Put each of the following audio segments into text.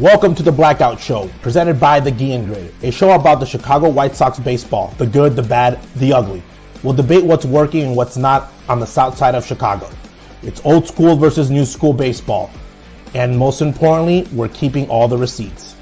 Welcome to the Blackout Show, presented by the Guillen Grid, a show about the Chicago White Sox baseball, the good, the bad, the ugly. We'll debate what's working and what's not on the south side of Chicago. It's old school versus new school baseball. And most importantly, we're keeping all the receipts.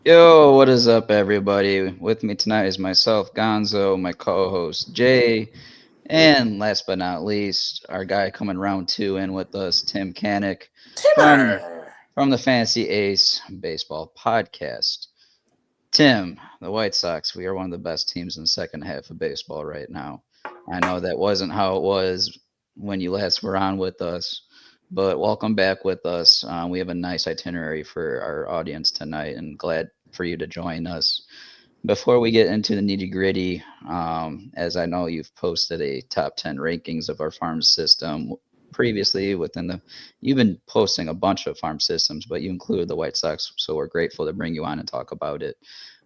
Yo, what is up, everybody? With me tonight is myself, Gonzo, my co-host, Jay, and last but not least, our guy coming round two in with us, Tim Kanak, from the Fantasy Aceball Podcast. Tim, the White Sox, we are one of the best teams in the second half of baseball right now. I know that wasn't how it was when you last were on with us, but welcome back with us. We have a nice itinerary for our audience tonight and glad for you to join us. Before we get into the nitty gritty, as I know you've posted a top 10 rankings of our farm system previously you've been posting a bunch of farm systems, but you included the White Sox. So we're grateful to bring you on and talk about it.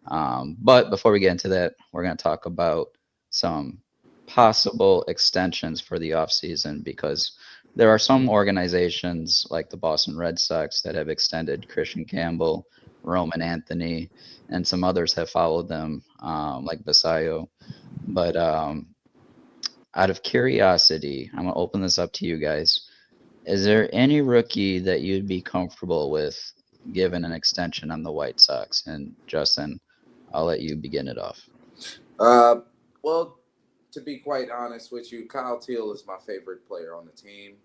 But before we get into that, we're going to talk about some possible extensions for the offseason because there are some organizations like the Boston Red Sox that have extended Christian Campbell, Roman Anthony, and some others have followed them, like Basayo. But out of curiosity, I'm going to open this up to you guys. Is there any rookie that you'd be comfortable with given an extension on the White Sox? And Justin, I'll let you begin it off. Well, to be quite honest with you, Kyle Teel is my favorite player on the team.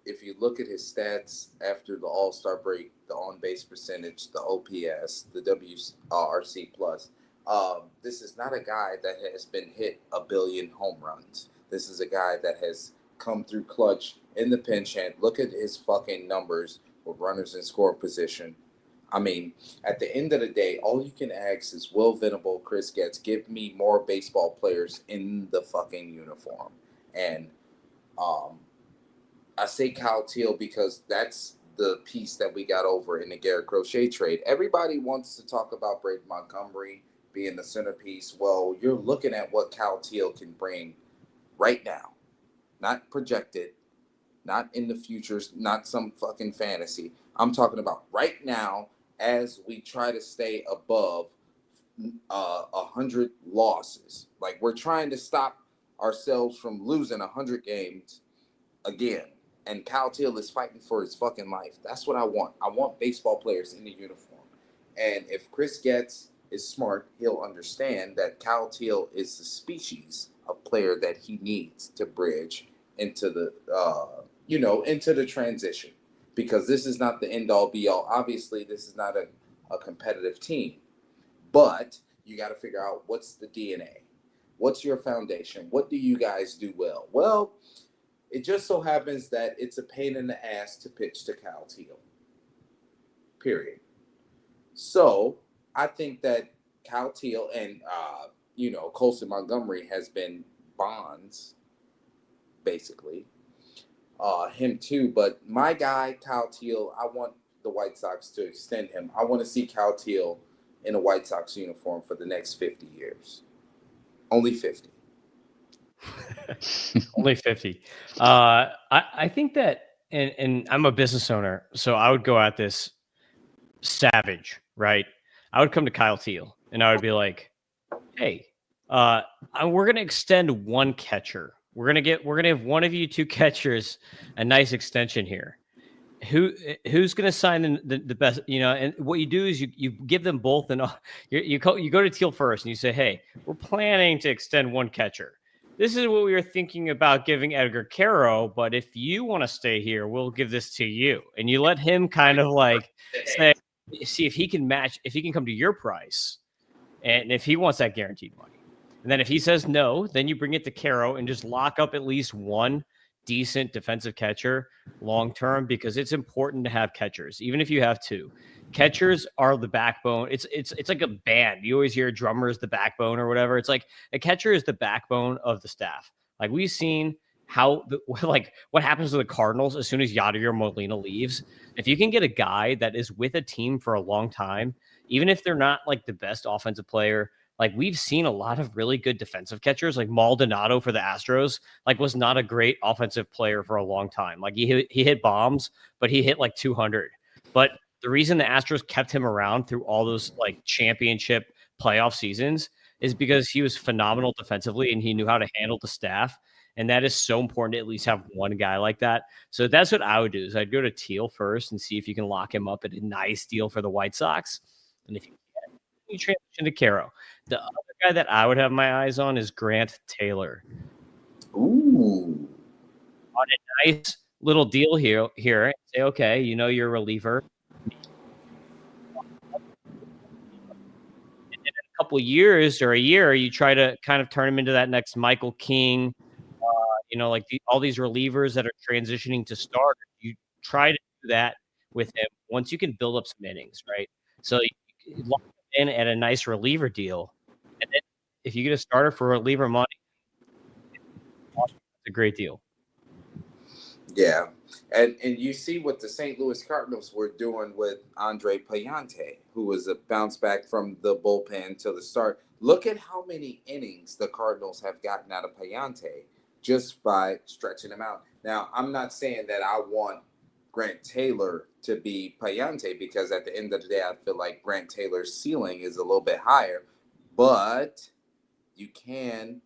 If you look at his stats after the All-Star break, the on-base percentage, the OPS, the WRC+, this is not a guy that has been hit a billion home runs. This is a guy that has come through clutch in the pinch hit. Look at his fucking numbers with runners in score position. I mean, at the end of the day, all you can ask is Will Venable, Chris Getz, give me more baseball players in the fucking uniform. And I say Kyle Teel because that's the piece that we got over in the Garrett Crochet trade. Everybody wants to talk about Braden Montgomery being the centerpiece. Well, you're looking at what Kyle Teel can bring right now. Not projected, not in the future, not some fucking fantasy. I'm talking about right now as we try to stay above 100 losses. Like, we're trying to stop ourselves from losing 100 games again. And Kyle Teel is fighting for his fucking life. That's what I want. I want baseball players in the uniform. And if Chris Getz is smart, he'll understand that Kyle Teel is the species of player that he needs to bridge into the, into the transition. Because this is not the end-all, be-all. Obviously, this is not a competitive team. But you got to figure out what's the DNA. What's your foundation? What do you guys do well? Well, it just so happens that it's a pain in the ass to pitch to Kyle Teel. Period. So I think that Kyle Teel and, Colson Montgomery has been bonds, basically. Him too. But my guy, Kyle Teel, I want the White Sox to extend him. I want to see Kyle Teel in a White Sox uniform for the next 50 years. Only 50. Only 50. I think that, and I'm a business owner, so I would go at this savage, right? I would come to Kyle Teel and I would be like, hey, we're going to extend one catcher. We're going to have one of you two catchers a nice extension here. who's going to sign the best, and what you do is you give them both, and you go to Teel first and you say, hey, we're planning to extend one catcher. This is what we were thinking about giving Edgar Caro, but if you want to stay here, we'll give this to you. And you let him kind of like say, see if he can match, if he can come to your price, and if he wants that guaranteed money. And then if he says no, then you bring it to Caro and just lock up at least one decent defensive catcher long term, because it's important to have catchers, even if you have two. Catchers are the backbone. It's like a band. You always hear drummer is the backbone or whatever. It's like a catcher is the backbone of the staff. Like we've seen how what happens to the Cardinals as soon as Yadier Molina leaves. If you can get a guy that is with a team for a long time, even if they're not like the best offensive player, like we've seen a lot of really good defensive catchers, like Maldonado for the Astros, like was not a great offensive player for a long time. Like he hit bombs, but he hit like 200. But the reason the Astros kept him around through all those like championship playoff seasons is because he was phenomenal defensively and he knew how to handle the staff. And that is so important to at least have one guy like that. So that's what I would do is I'd go to Teel first and see if you can lock him up at a nice deal for the White Sox. And if you can, you transition to Caro. The other guy that I would have my eyes on is Grant Taylor. Ooh. On a nice little deal here. Say, okay, you're a reliever. And in a couple of years or a year, you try to kind of turn him into that next Michael King, like all these relievers that are transitioning to starter. You try to do that with him once you can build up some innings, right? So you lock him in at a nice reliever deal. And then if you get a starter for reliever money, it's a great deal. Yeah. And you see what the St. Louis Cardinals were doing with Andre Payante, who was a bounce back from the bullpen to the start. Look at how many innings the Cardinals have gotten out of Payante just by stretching him out. Now, I'm not saying that I want Grant Taylor to be Payante, because at the end of the day, I feel like Grant Taylor's ceiling is a little bit higher. But you can,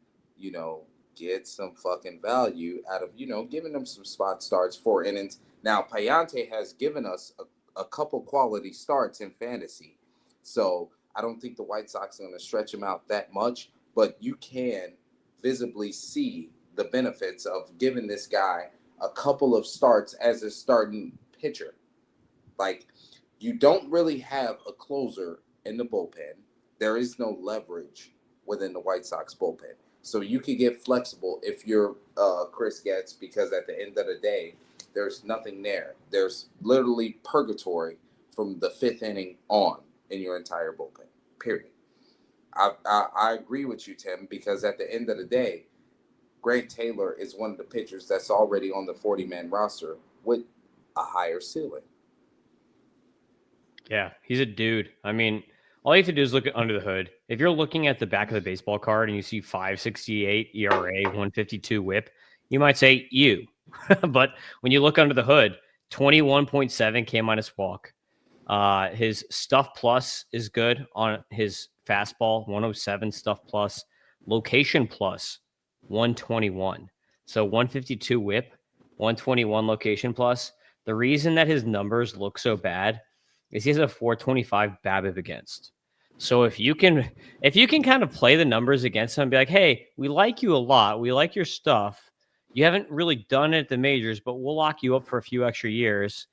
get some fucking value out of, giving them some spot starts, 4 innings. Now, Payante has given us a couple quality starts in fantasy. So I don't think the White Sox are going to stretch him out that much, but you can visibly see the benefits of giving this guy a couple of starts as a starting pitcher. Like, you don't really have a closer in the bullpen. There is no leverage within the White Sox bullpen. So you can get flexible if you're Chris Getz, because at the end of the day, there's nothing there. There's literally purgatory from the 5th inning on in your entire bullpen, period. I agree with you, Tim, because at the end of the day, Grant Taylor is one of the pitchers that's already on the 40-man roster with a higher ceiling. Yeah, he's a dude. I mean, all you have to do is look under the hood. If you're looking at the back of the baseball card and you see 5.68 ERA, 152 WHIP, you might say you. But when you look under the hood, 21.7 K minus walk. His stuff plus is good on his fastball, 107 stuff plus. Location plus, 121. So 152 WHIP, 121 location plus. The reason that his numbers look so bad is he has a 425 BABIP against. So if you can kind of play the numbers against him and be like, hey, we like you a lot. We like your stuff. You haven't really done it at the majors, but we'll lock you up for a few extra years,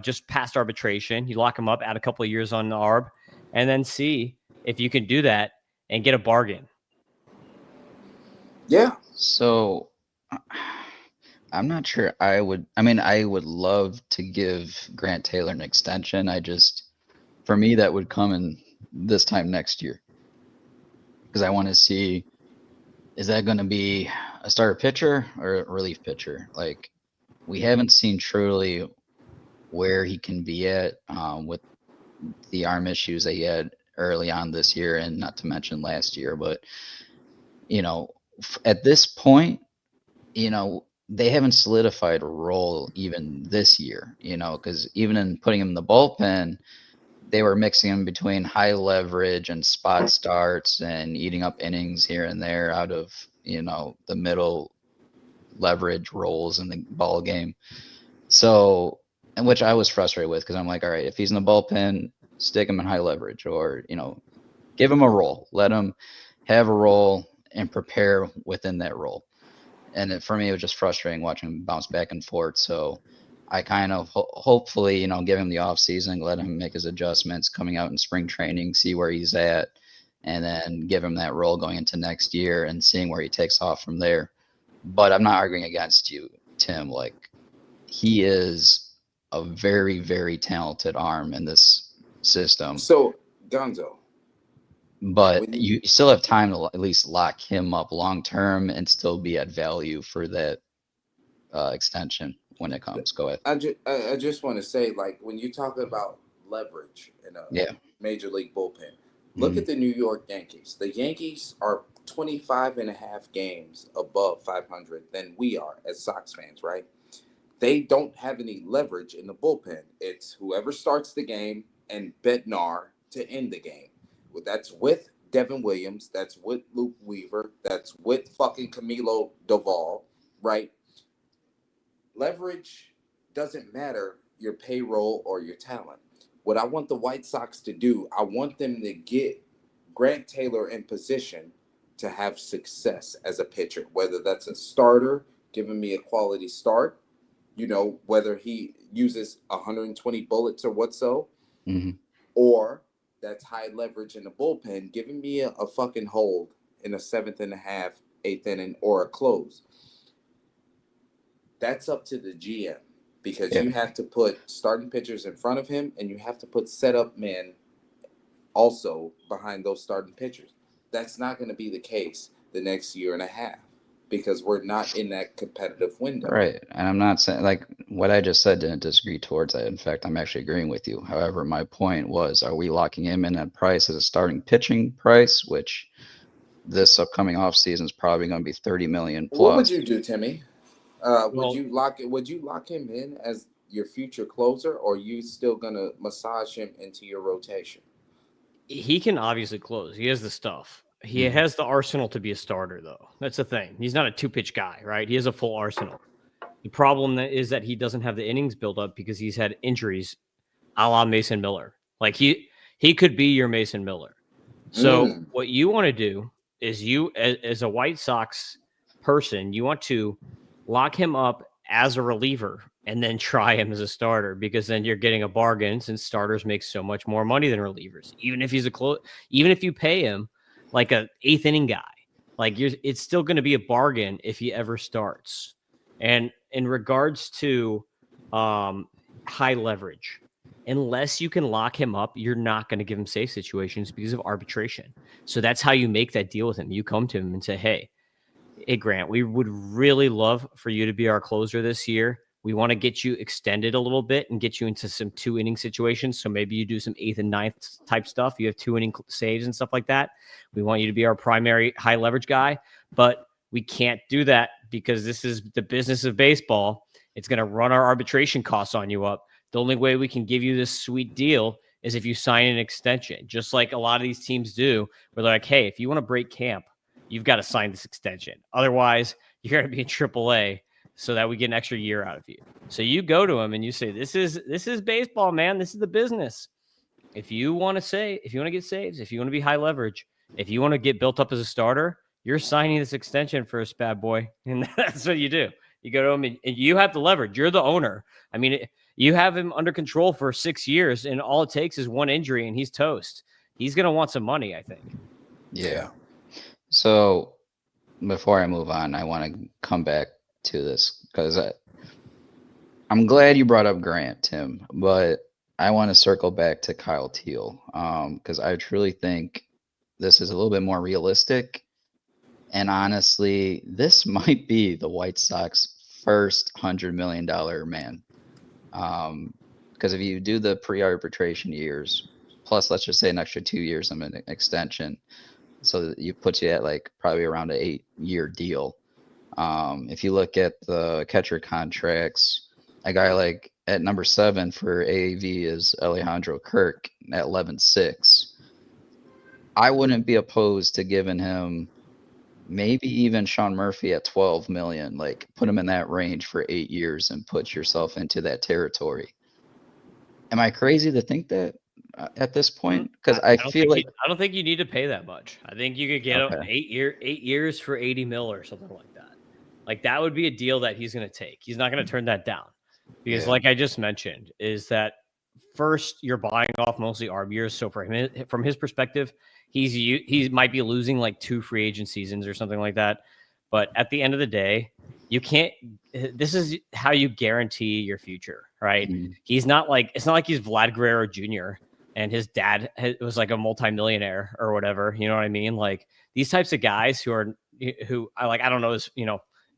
just past arbitration. You lock him up, add a couple of years on the ARB, and then see if you can do that and get a bargain. Yeah. So I'm not sure I would love to give Grant Taylor an extension. For me, that would come in this time next year, because I want to see, is that going to be a starter pitcher or a relief pitcher? Like, we haven't seen truly where he can be at with the arm issues that he had early on this year, and not to mention last year. But, at this point, they haven't solidified a role even this year, because even in putting him in the bullpen, they were mixing him between high leverage and spot starts and eating up innings here and there out of, the middle leverage roles in the ball game. So and which I was frustrated with because I'm like, all right, if he's in the bullpen, stick him in high leverage, or give him a role, let him have a role and prepare within that role. And for me, it was just frustrating watching him bounce back and forth. So I kind of hopefully, give him the off season, let him make his adjustments coming out in spring training, see where he's at, and then give him that role going into next year and seeing where he takes off from there. But I'm not arguing against you, Tim. Like, he is a very, very talented arm in this system. So, Gonzo. But you still have time to at least lock him up long term and still be at value for that extension when it comes. Go ahead. I just want to say, like, when you talk about leverage in a major league bullpen, look at the New York Yankees. The Yankees are 25 and a half games above 500 than we are as Sox fans, right? They don't have any leverage in the bullpen. It's whoever starts the game and Bednar to end the game. That's with Devin Williams. That's with Luke Weaver. That's with fucking Camilo Doval, right? Leverage doesn't matter your payroll or your talent. What I want the White Sox to do, I want them to get Grant Taylor in position to have success as a pitcher, whether that's a starter, giving me a quality start, whether he uses 120 bullets or what so, or that's high leverage in the bullpen, giving me a fucking hold in a 7th and a half, 8th inning, or a close. That's up to the GM because you have to put starting pitchers in front of him and you have to put setup men also behind those starting pitchers. That's not going to be the case the next year and a half because we're not in that competitive window. Right. And I'm not saying, like, what I just said didn't disagree towards that. In fact, I'm actually agreeing with you. However, my point was, are we locking him in at price as a starting pitching price, which this upcoming offseason is probably going to be $30 million plus. What would you do, Timmy? Would you lock him in as your future closer, or are you still gonna massage him into your rotation? He can obviously close. He has the stuff. He has the arsenal to be a starter, though. That's the thing. He's not a two-pitch guy, right? He has a full arsenal. The problem is that he doesn't have the innings built up because he's had injuries a la Mason Miller. Like, he could be your Mason Miller. So what you want to do is you, as a White Sox person, you want to lock him up as a reliever and then try him as a starter, because then you're getting a bargain, since starters make so much more money than relievers. Even if he's even if you pay him like a 8th inning guy, like it's still going to be a bargain if he ever starts. And in regards to high leverage, unless you can lock him up, you're not going to give him safe situations because of arbitration. So that's how you make that deal with him. You come to him and say, hey, Grant, we would really love for you to be our closer this year. We want to get you extended a little bit and get you into some 2-inning situations. So maybe you do some 8th and 9th type stuff. You have 2-inning saves and stuff like that. We want you to be our primary high leverage guy, but we can't do that because this is the business of baseball. It's going to run our arbitration costs on you up. The only way we can give you this sweet deal is if you sign an extension, just like a lot of these teams do, where they're like, hey, if you want to break camp, you've got to sign this extension. Otherwise, you're going to be in AAA so that we get an extra year out of you. So you go to him and you say, this is baseball, man. This is the business. If you want to get saves, if you want to be high leverage, if you want to get built up as a starter, you're signing this extension for us, bad boy. And that's what you do. You go to him and you have the leverage. You're the owner. I mean, you have him under control for 6 years, and all it takes is one injury and he's toast. He's going to want some money, I think. Yeah. So before I move on, I want to come back to this because I'm glad you brought up Grant, Tim, but I want to circle back to Kyle Teel because I truly think this is a little bit more realistic. And honestly, this might be the White Sox first $100 million man. Because if you do the pre-arbitration years, plus let's just say an extra 2 years of an extension, so that you put you at like probably around an 8-year deal. If you look at the catcher contracts, a guy like at number 7 for AAV is Alejandro Kirk at 11.6. I wouldn't be opposed to giving him maybe even Sean Murphy at 12 million, like put him in that range for 8 years and put yourself into that territory. Am I crazy to think that at this point? Because I feel like I don't think you need to pay that much. I think you could get Okay. 8 years for 80 mil or something like that. Like that would be a deal that he's going to take. He's not going to turn that down because, like I just mentioned, is that first you're buying off mostly arb years. So for him, from his perspective, he might be losing like 2 free agent seasons or something like that. But at the end of the day, you can't. This is how you guarantee your future, right? He's not like it's not like he's Vlad Guerrero Jr. and his dad was like a multimillionaire or whatever. You know what I mean? Like these types of guys who I like. I don't know.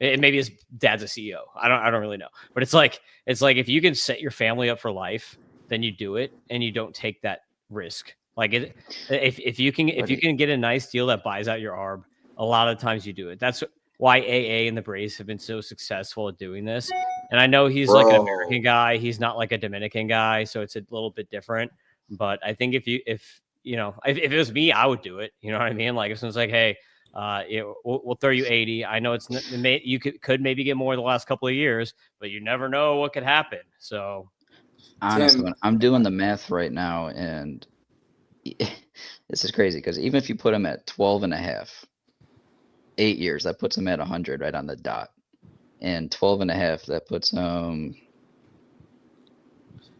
Maybe his dad's a CEO. I don't really know. But it's like if you can set your family up for life, then you do it and you don't take that risk. Like if you can get a nice deal that buys out your arb, a lot of times you do it. That's why AA and the Braves have been so successful at doing this. And I know he's like an American guy. He's not like a Dominican guy, so it's a little bit different. But I think if it was me, I would do it. You know what I mean? Like if someone's like, hey, we'll throw you 80. I know you could maybe get more the last couple of years, but you never know what could happen. So honestly, I'm doing the math right now, and this is crazy because even if you put him at 12.5, 8 years, that puts him at 100 right on the dot. And 12.5, that puts him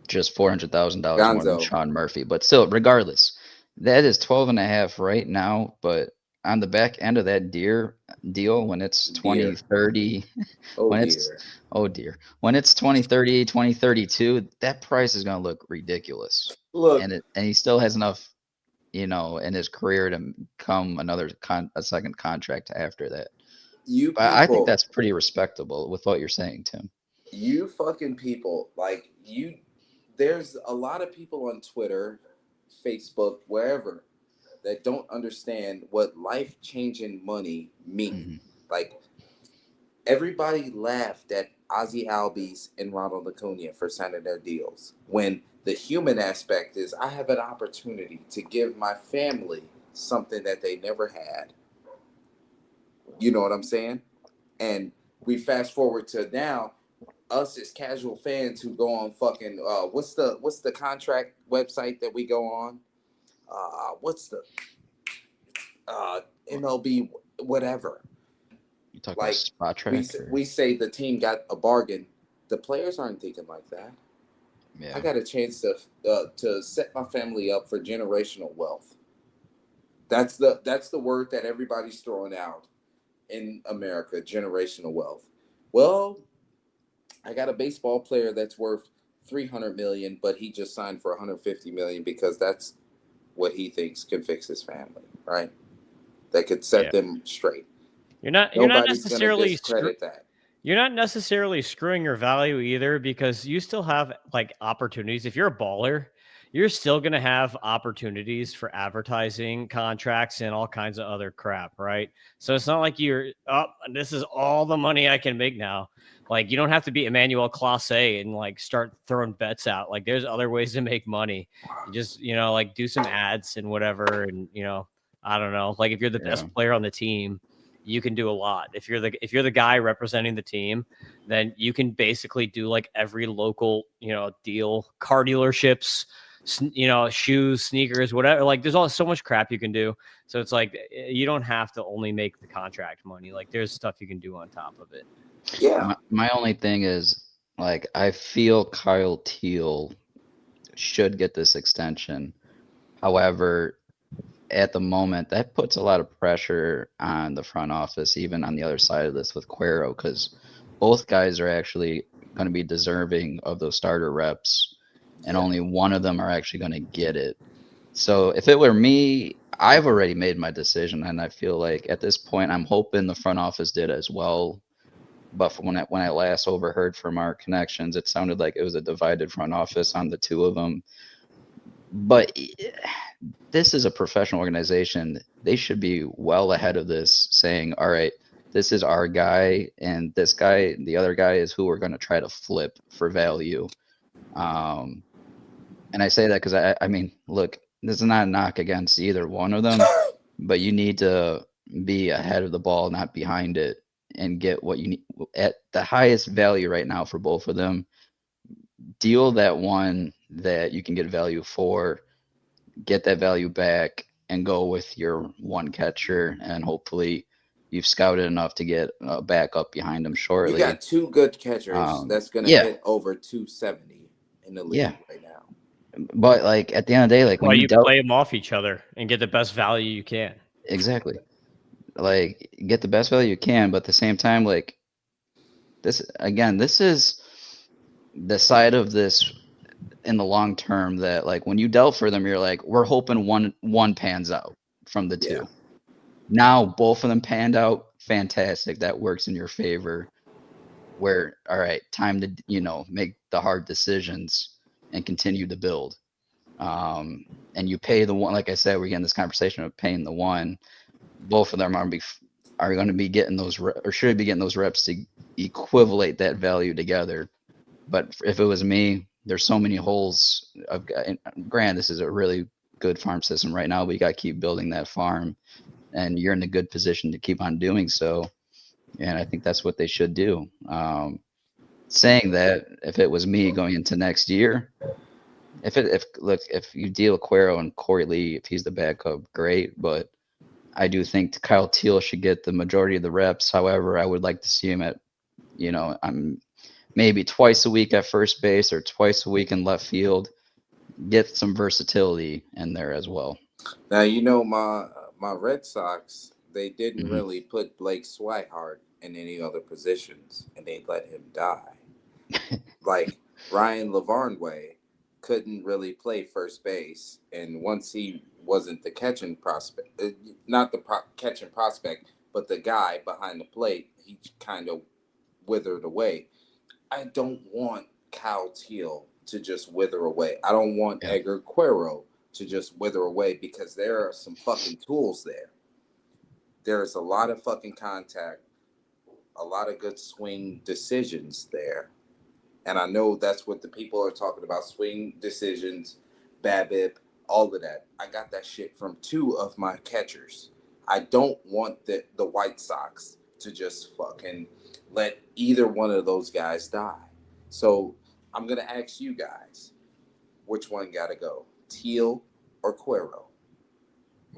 just $400,000 more than Sean Murphy. But still, regardless, that is 12.5 right now. But on the back end of that deal, when it's 2030, when it's 2030, 2032, that price is going to look ridiculous. Look, and he still has enough, in his career to come a second contract after that. I think that's pretty respectable with what you're saying, Tim. You fucking people, like there's a lot of people on Twitter, Facebook, wherever, that don't understand what life-changing money means. Like, everybody laughed at Ozzie Albies and Ronald Acuna for signing their deals, when the human aspect is I have an opportunity to give my family something that they never had. You know what I'm saying? And we fast forward to now, us as casual fans who go on fucking what's the contract website that we go on? What's the MLB whatever? You talking like about Spot Track? We say the team got a bargain. The players aren't thinking like that. Yeah. I got a chance to set my family up for generational wealth. That's the word that everybody's throwing out in America, generational wealth. Well, I got a baseball player that's worth $300 million, but he just signed for $150 million because that's what he thinks can fix his family, right? That could set them straight. You're not necessarily discredit that. You're not necessarily screwing your value either, because you still have like opportunities. If you're a baller, you're still going to have opportunities for advertising contracts and all kinds of other crap, right? So it's not like this is all the money I can make now. Like, you don't have to be Emmanuel Clase and like start throwing bets out. Like, there's other ways to make money. You just, like do some ads and whatever. And, I don't know, like if you're the best player on the team, you can do a lot. If you're the guy representing the team, then you can basically do like every local, deal, car dealerships, shoes, sneakers, whatever. Like there's so much crap you can do. So it's like, you don't have to only make the contract money. Like there's stuff you can do on top of it. Yeah. My only thing is, like, I feel Kyle Teel should get this extension. However, at the moment, that puts a lot of pressure on the front office, even on the other side of this with Cuero, because both guys are actually going to be deserving of those starter reps, and only one of them are actually going to get it. So if it were me, I've already made my decision, and I feel like at this point, I'm hoping the front office did as well. But from when I last overheard from our connections, it sounded like it was a divided front office on the two of them. But this is a professional organization. They should be well ahead of this, saying, all right, this is our guy, and this guy, the other guy, is who we're going to try to flip for value. And I say that because, I mean, look, this is not a knock against either one of them, but you need to be ahead of the ball, not behind it, and get what you need at the highest value right now for both of them. Deal that one that you can get value for, get that value back, and go with your one catcher, and hopefully you've scouted enough to get a backup behind him shortly. You got two good catchers that's going to hit over 270 in the league right now. But like at the end of the day, like when you play them off each other and get the best value you can. Exactly. Like get the best value you can, but at the same time, like this is the side of this in the long term that like when you dealt for them, you're like, we're hoping one pans out from the two. Now both of them panned out. Fantastic. That works in your favor. Where, all right, time to, make the hard decisions and continue to build. And you pay the one, like I said, we're getting this conversation of paying the one. Both of them are going to be getting those, or should be getting those reps to equivalate that value together. But if it was me, there's so many holes. Granted, this is a really good farm system right now, but you got to keep building that farm, and you're in a good position to keep on doing so. And I think that's what they should do. Saying that, if it was me going into next year, if you deal Cuero and Corey Lee, if he's the backup, great. But I do think Kyle Teel should get the majority of the reps. However, I would like to see him at, I'm maybe twice a week at first base or twice a week in left field. Get some versatility in there as well. Now, my Red Sox, they didn't really put Blake Swihart in any other positions, and they let him die. Like Ryan Lavarnway couldn't really play first base, and once he wasn't the catching prospect, not the catching prospect, but the guy behind the plate, he kind of withered away. I don't want Kyle Teel to just wither away. I don't want Edgar Cuero to just wither away, because there are some fucking tools there. There's a lot of fucking contact, a lot of good swing decisions there. And I know that's what the people are talking about, swing decisions, BABIP, all of that. I got that shit from two of my catchers. I don't want the White Sox to just fucking let either one of those guys die. So I'm going to ask you guys, which one got to go, Teel or Cuero?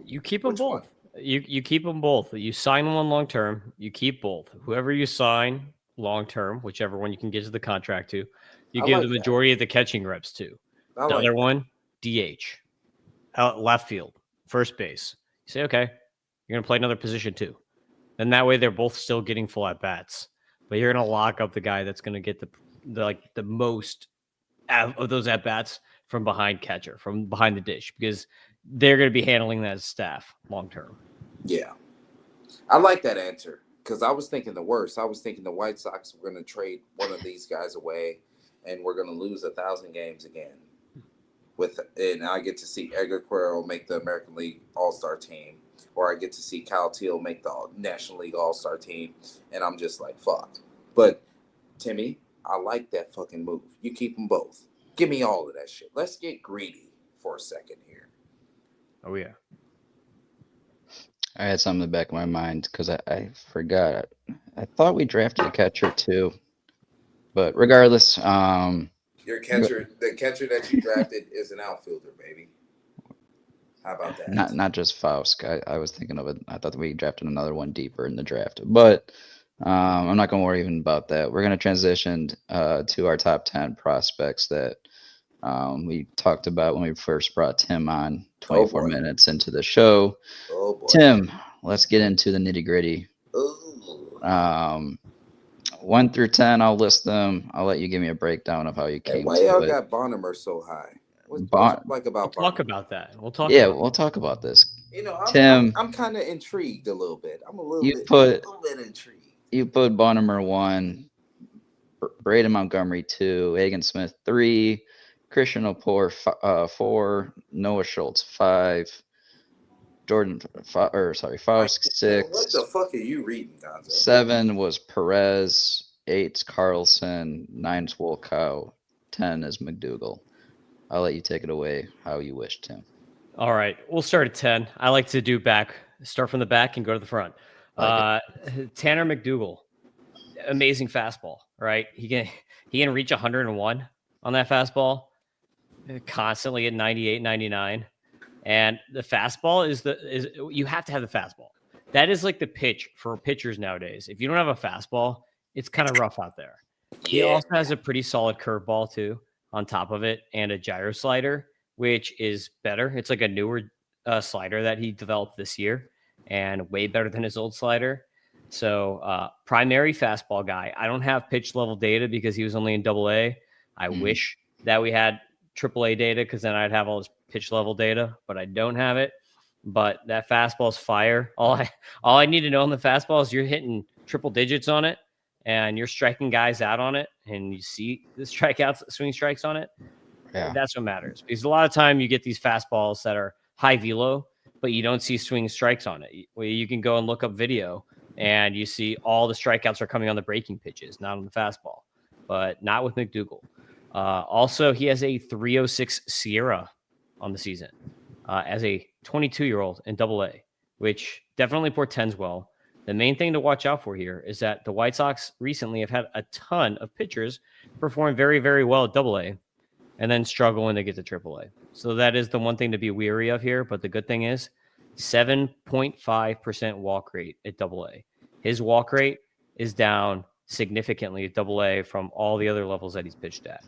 You keep them both. You keep them both. You sign one long term. You keep both. Whoever you sign long term, whichever one you can get to the contract to, you give the majority of the catching reps to. The other one, DH, out left field, first base. You say, okay, you're gonna play another position too. And that way they're both still getting full at bats. But you're gonna lock up the guy that's gonna get the most of those at bats from behind catcher, from behind the dish, because they're going to be handling that as staff long term. Yeah. I like that answer, because I was thinking the worst. I was thinking the White Sox were going to trade one of these guys away, and we're going to lose 1,000 games again. And I get to see Edgar Cuero make the American League All-Star team, or I get to see Kyle Teel make the National League All-Star team, and I'm just like, fuck. But, Timmy, I like that fucking move. You keep them both. Give me all of that shit. Let's get greedy for a second here. Oh, yeah. I had something in the back of my mind because I forgot. I thought we drafted a catcher too. But regardless, your catcher, the catcher that you drafted is an outfielder, baby. How about that? Not just Faust. I was thinking of it. I thought we drafted another one deeper in the draft. But I'm not going to worry even about that. We're going to transition to our top 10 prospects that we talked about when we first brought Tim on 24 minutes into the show. Oh, boy. Tim, let's get into the nitty gritty. 1 through 10, I'll list them. I'll let you give me a breakdown of how you came to it. Why y'all got Bonham so high? What's like about Bonham? Talk about that. We'll talk about this. Tim, I'm kind of intrigued a little bit. I'm a little bit intrigued. You put Bonham 1, Braden Montgomery 2, Hagen Smith 3, Christian Opor 4, Noah Schultz 5, Faust 6. What the fuck are you reading, Gonzo? 7 was Perez, 8's Carlson, 9's Wolkow, 10 is McDougal. I'll let you take it away how you wish, Tim. All right, we'll start at 10. I like to start from the back and go to the front. Tanner McDougal, amazing fastball, right? He can reach 101 on that fastball. constantly at 98, 99. And the fastball is you have to have the fastball. That is like the pitch for pitchers nowadays. If you don't have a fastball, it's kind of rough out there. He also has a pretty solid curveball too on top of it, and a gyro slider, which is better. It's like a newer slider that he developed this year, and way better than his old slider. So primary fastball guy. I don't have pitch level data because he was only in AA. I wish that we had AAA data, because then I'd have all his pitch level data, but I don't have it. But that fastball's fire. All I need to know on the fastball is you're hitting triple digits on it, and you're striking guys out on it, and you see the strikeouts, swing strikes on it. Yeah. That's what matters. Because a lot of time you get these fastballs that are high velo, but you don't see swing strikes on it. Where you can go and look up video, and you see all the strikeouts are coming on the breaking pitches, not on the fastball. But not with McDougal. Also, he has a 306 Sierra on the season as a 22-year-old in AA, which definitely portends well. The main thing to watch out for here is that the White Sox recently have had a ton of pitchers perform very, very well at AA and then struggle when they get to AAA. So that is the one thing to be weary of here. But the good thing is 7.5% walk rate at AA. His walk rate is down significantly at AA from all the other levels that he's pitched at.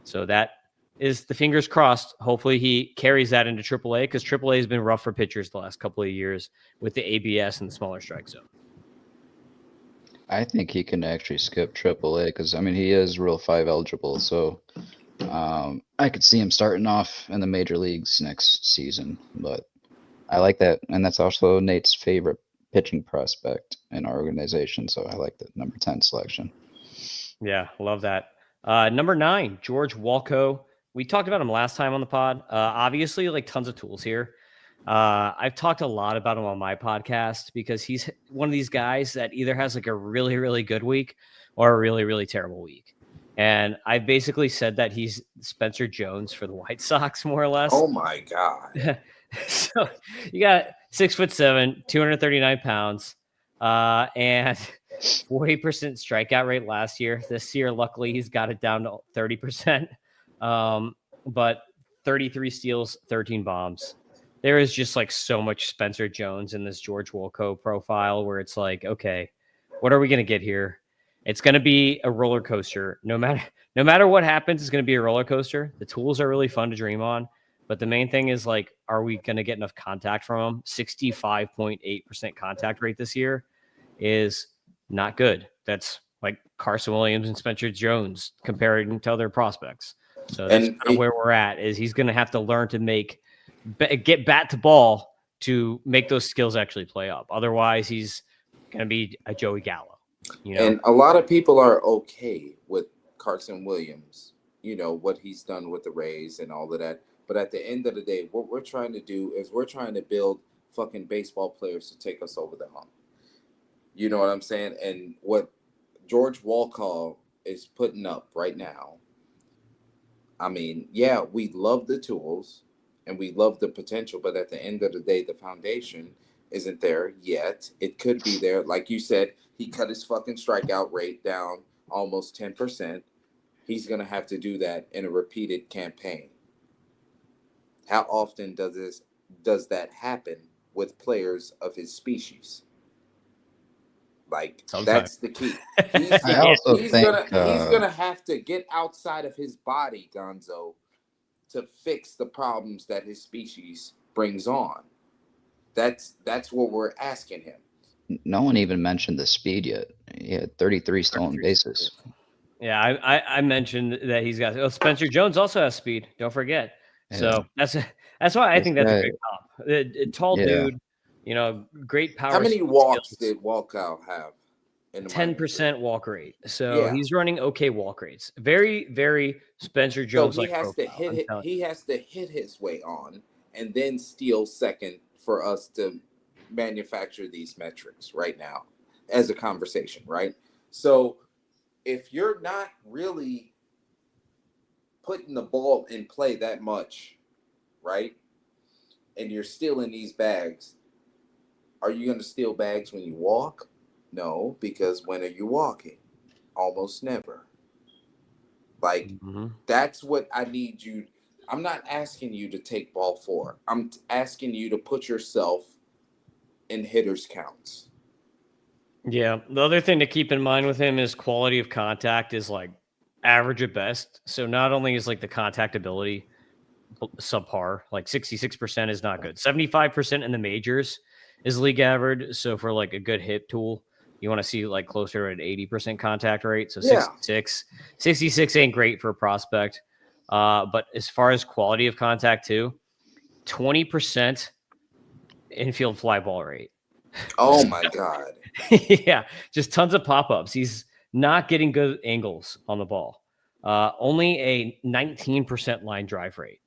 So that is the fingers crossed. Hopefully he carries that into AAA, because AAA has been rough for pitchers the last couple of years with the ABS and the smaller strike zone. I think he can actually skip AAA because, I mean, he is Rule 5 eligible. So I could see him starting off in the major leagues next season. But I like that. And that's also Nate's favorite pitching prospect in our organization. So I like the number 10 selection. Yeah, love that. Number 9, George Walco. We talked about him last time on the pod. Obviously, like tons of tools here. I've talked a lot about him on my podcast because he's one of these guys that either has like a really, really good week or a really, really terrible week. And I've basically said that he's Spencer Jones for the White Sox, more or less. Oh my God. So you got 6'7", 239 pounds, and 40% strikeout rate last year. This year, luckily, he's got it down to 30%. But 33 steals, 13 bombs. There is just like so much Spencer Jones in this George Wolko profile where it's like, okay, what are we going to get here? It's going to be a roller coaster. No matter what happens, it's going to be a roller coaster. The tools are really fun to dream on, but the main thing is like, are we going to get enough contact from him? 65.8% contact rate this year is not good. That's like Carson Williams and Spencer Jones comparing to other prospects. So that's kind of where we're at. Is he's going to have to learn to get bat to ball to make those skills actually play up. Otherwise, he's going to be a Joey Gallo. You know? And a lot of people are okay with Carson Williams, you know, what he's done with the Rays and all of that. But at the end of the day, what we're trying to do is we're trying to build fucking baseball players to take us over the hump. You know what I'm saying? And what George Walcott is putting up right now, I mean, yeah, we love the tools and we love the potential, but at the end of the day, the foundation isn't there yet. It could be there. Like you said, he cut his fucking strikeout rate down almost 10%. He's going to have to do that in a repeated campaign. How often does that happen with players of his species? Like, that's the key. He's gonna have to get outside of his body, Gonzo, to fix the problems that his species brings on. That's what we're asking him. No one even mentioned the speed yet. He had 33 stolen bases. Yeah, I mentioned that he's got. Spencer Jones also has speed. Don't forget. Yeah. So that's why I think that's a great comp. A tall dude, you know, great power. How many walks did Walcott have? 10% walk rate. So he's running okay walk rates. Very, very Spencer Jones. So he has to hit. He has to hit his way on, and then steal second for us to manufacture these metrics right now as a conversation, right? So if you're not really putting the ball in play that much, right, and you're stealing these bags, are you going to steal bags when you walk? No, because when are you walking? Almost never. Like, that's what I need you. I'm not asking you to take ball 4. I'm asking you to put yourself in hitters counts. Yeah. The other thing to keep in mind with him is quality of contact is like average at best. So not only is like the contact ability subpar, like 66% is not good. 75% in the majors is league average. So for like a good hit tool, you want to see like closer to an 80% contact rate. So 66 ain't great for a prospect. But as far as quality of contact too, 20% infield fly ball rate. Oh my God. Yeah, just tons of pop-ups. He's not getting good angles on the ball. Only a 19% line drive rate.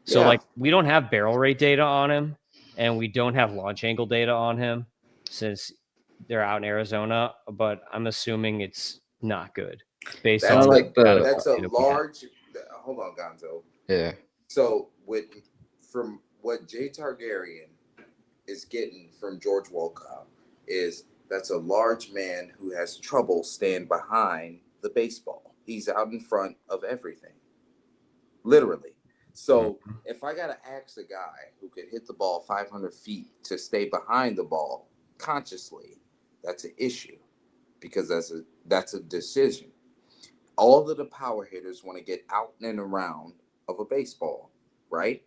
So like we don't have barrel rate data on him, and we don't have launch angle data on him since they're out in Arizona, but I'm assuming it's not good based That's on like the that's a large. Hold on, Gonzo. Yeah. So from what Jay Targaryen is getting from George Wolkow is that's a large man who has trouble staying behind the baseball. He's out in front of everything, literally. So if I gotta ask a guy who could hit the ball 500 feet to stay behind the ball consciously, that's an issue because that's a decision. All of the power hitters want to get out and around of a baseball, right?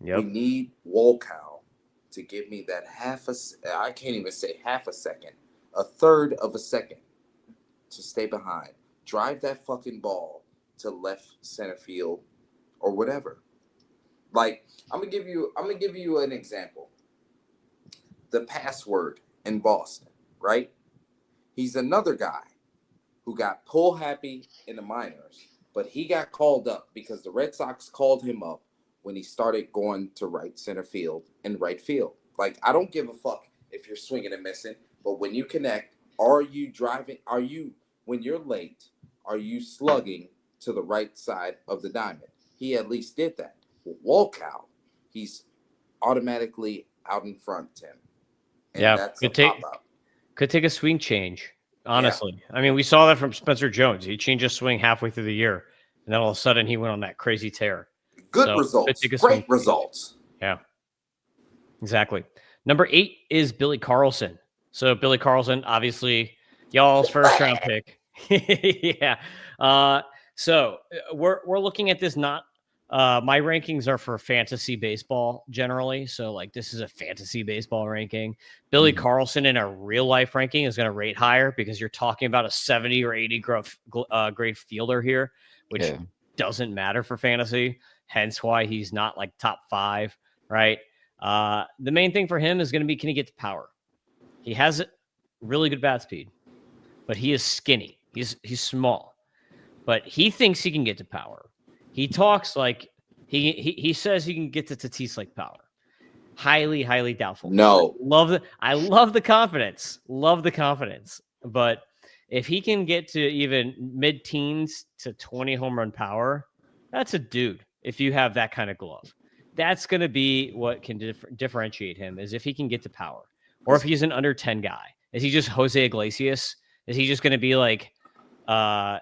Yep. We need Wolkow to give me that I can't even say half a second, a third of a second to stay behind. Drive that fucking ball to left center field or whatever. Like, I'm gonna give you an example. The password in Boston, right? He's another guy who got pull happy in the minors, but he got called up because the Red Sox called him up when he started going to right center field and right field. Like, I don't give a fuck if you're swinging and missing, but when you connect, when you're late, are you slugging to the right side of the diamond? He at least did that. With Wolkow, he's automatically out in front, Tim. And that's a pop-up. Could take a swing change, honestly. Yeah. I mean, we saw that from Spencer Jones. He changed his swing halfway through the year, and then all of a sudden he went on that crazy tear. Good results. Great results. Yeah, exactly. Number 8 is Billy Carlson. So Billy Carlson, obviously, y'all's first round pick. Yeah. So we're looking at this not my rankings are for fantasy baseball generally. So like this is a fantasy baseball ranking. Billy Carlson in a real life ranking is going to rate higher because you're talking about a 70 or 80 grade fielder here, which doesn't matter for fantasy. Hence why he's not like top 5, right? The main thing for him is going to be, can he get to power? He has really good bat speed, but he is skinny. He's small, but he thinks he can get to power. He talks like he says he can get to Tatis like power. Highly, highly doubtful. No, I love the confidence. Love the confidence. But if he can get to even mid-teens to 20 home run power, that's a dude. If you have that kind of glove, that's going to be what can differentiate him. Is if he can get to power, or if he's an under 10 guy. Is he just Jose Iglesias? Is he just going to be like, a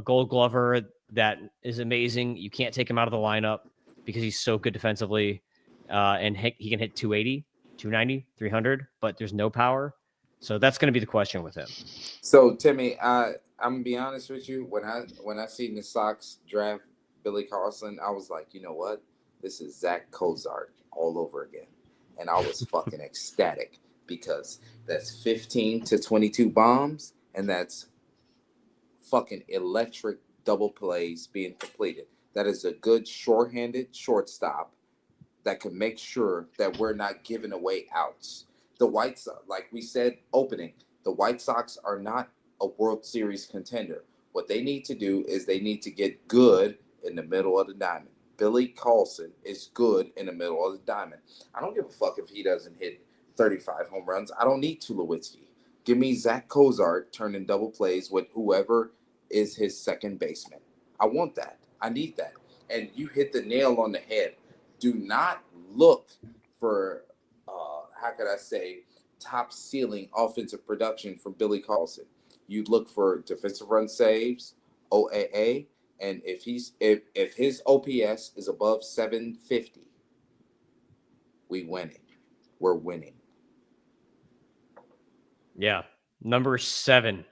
Gold Glover that is amazing? You can't take him out of the lineup because he's so good defensively, and he can hit 280, 290, 300, but there's no power. So that's going to be the question with him. So Timmy, I'm gonna be honest with you. When I seen the Sox draft Billy Carlson, I was like, you know what? This is Zach Cozart all over again, and I was fucking ecstatic because that's 15 to 22 bombs, and that's fucking electric double plays being completed. That is a good shorthanded shortstop that can make sure that we're not giving away outs. The White Sox, like we said, opening, the White Sox are not a World Series contender. What they need to do is they need to get good in the middle of the diamond. Billy Carlson is good in the middle of the diamond. I don't give a fuck if he doesn't hit 35 home runs. I don't need Tulowitzki. Give me Zach Cozart turning double plays with whoever is his second baseman. I want that. I need that. And you hit the nail on the head. Do not look for, top ceiling offensive production from Billy Carlson. You look for defensive run saves, OAA, And if his OPS is above 750, we winning. We're winning. Yeah. Number 7.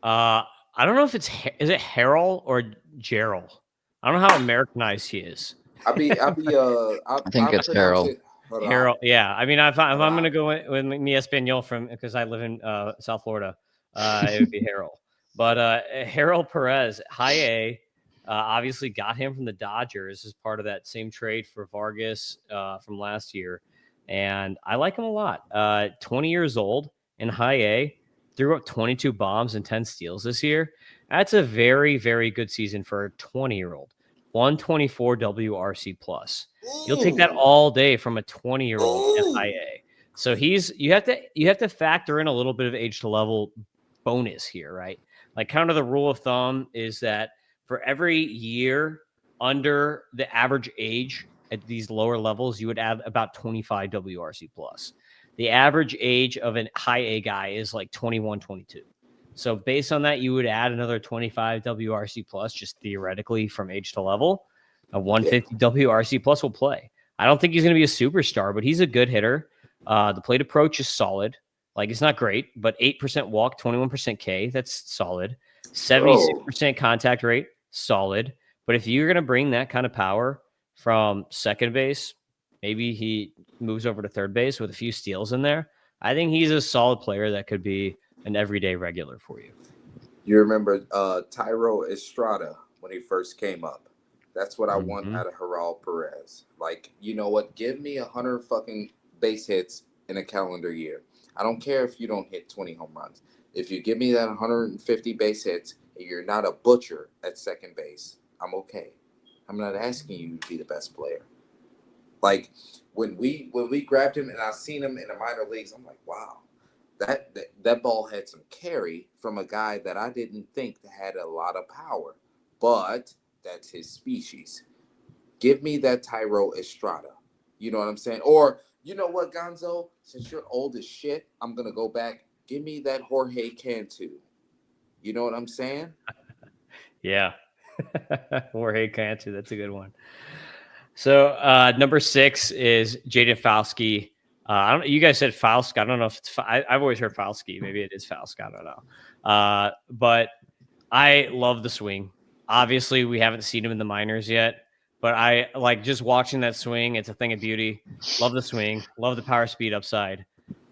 I don't know if is it Harold or Gerald? I don't know how Americanized he is. I think it's Harold. Harold, yeah. I mean, if I'm going to go with mi español because I live in South Florida, it would be Harold. But Harold Perez, high A, obviously got him from the Dodgers as part of that same trade for Vargas from last year. And I like him a lot. 20 years old in high A, threw up 22 bombs and 10 steals this year. That's a very, very good season for a 20-year-old. 124 WRC plus. You'll take that all day from a 20-year-old in high A. So you have to factor in a little bit of age to level bonus here, right? Like kind of the rule of thumb is that for every year under the average age at these lower levels, you would add about 25 WRC plus. The average age of a high A guy is like 21, 22. So based on that, you would add another 25 WRC plus, just theoretically from age to level. A 150 WRC plus will play. I don't think he's going to be a superstar, but he's a good hitter. The plate approach is solid. Like, it's not great, but 8% walk, 21% K, that's solid. 76% contact rate, solid. But if you're going to bring that kind of power from second base, maybe he moves over to third base with a few steals in there. I think he's a solid player that could be an everyday regular for you. You remember Thairo Estrada when he first came up? That's what I want out of Harold Perez. Like, you know what? Give me 100 fucking base hits in a calendar year. I don't care if you don't hit 20 home runs. If you give me that 150 base hits and you're not a butcher at second base, I'm okay. I'm not asking you to be the best player. Like, when we grabbed him and I seen him in the minor leagues, I'm like, wow, that ball had some carry from a guy that I didn't think had a lot of power. But that's his species. Give me that Thairo Estrada. You know what I'm saying? Or, you know what, Gonzo? Since you're old as shit, I'm going to go back. Give me that Jorge Cantu. You know what I'm saying? Yeah. Jorge Cantu. That's a good one. So number 6 is Jaden Falsky. I don't know. You guys said Falsk. I don't know if it's. I've always heard Falsky. Maybe it is Falsk. I don't know. But I love the swing. Obviously, we haven't seen him in the minors yet, but I like just watching that swing. It's a thing of beauty. Love the swing. Love the power speed upside.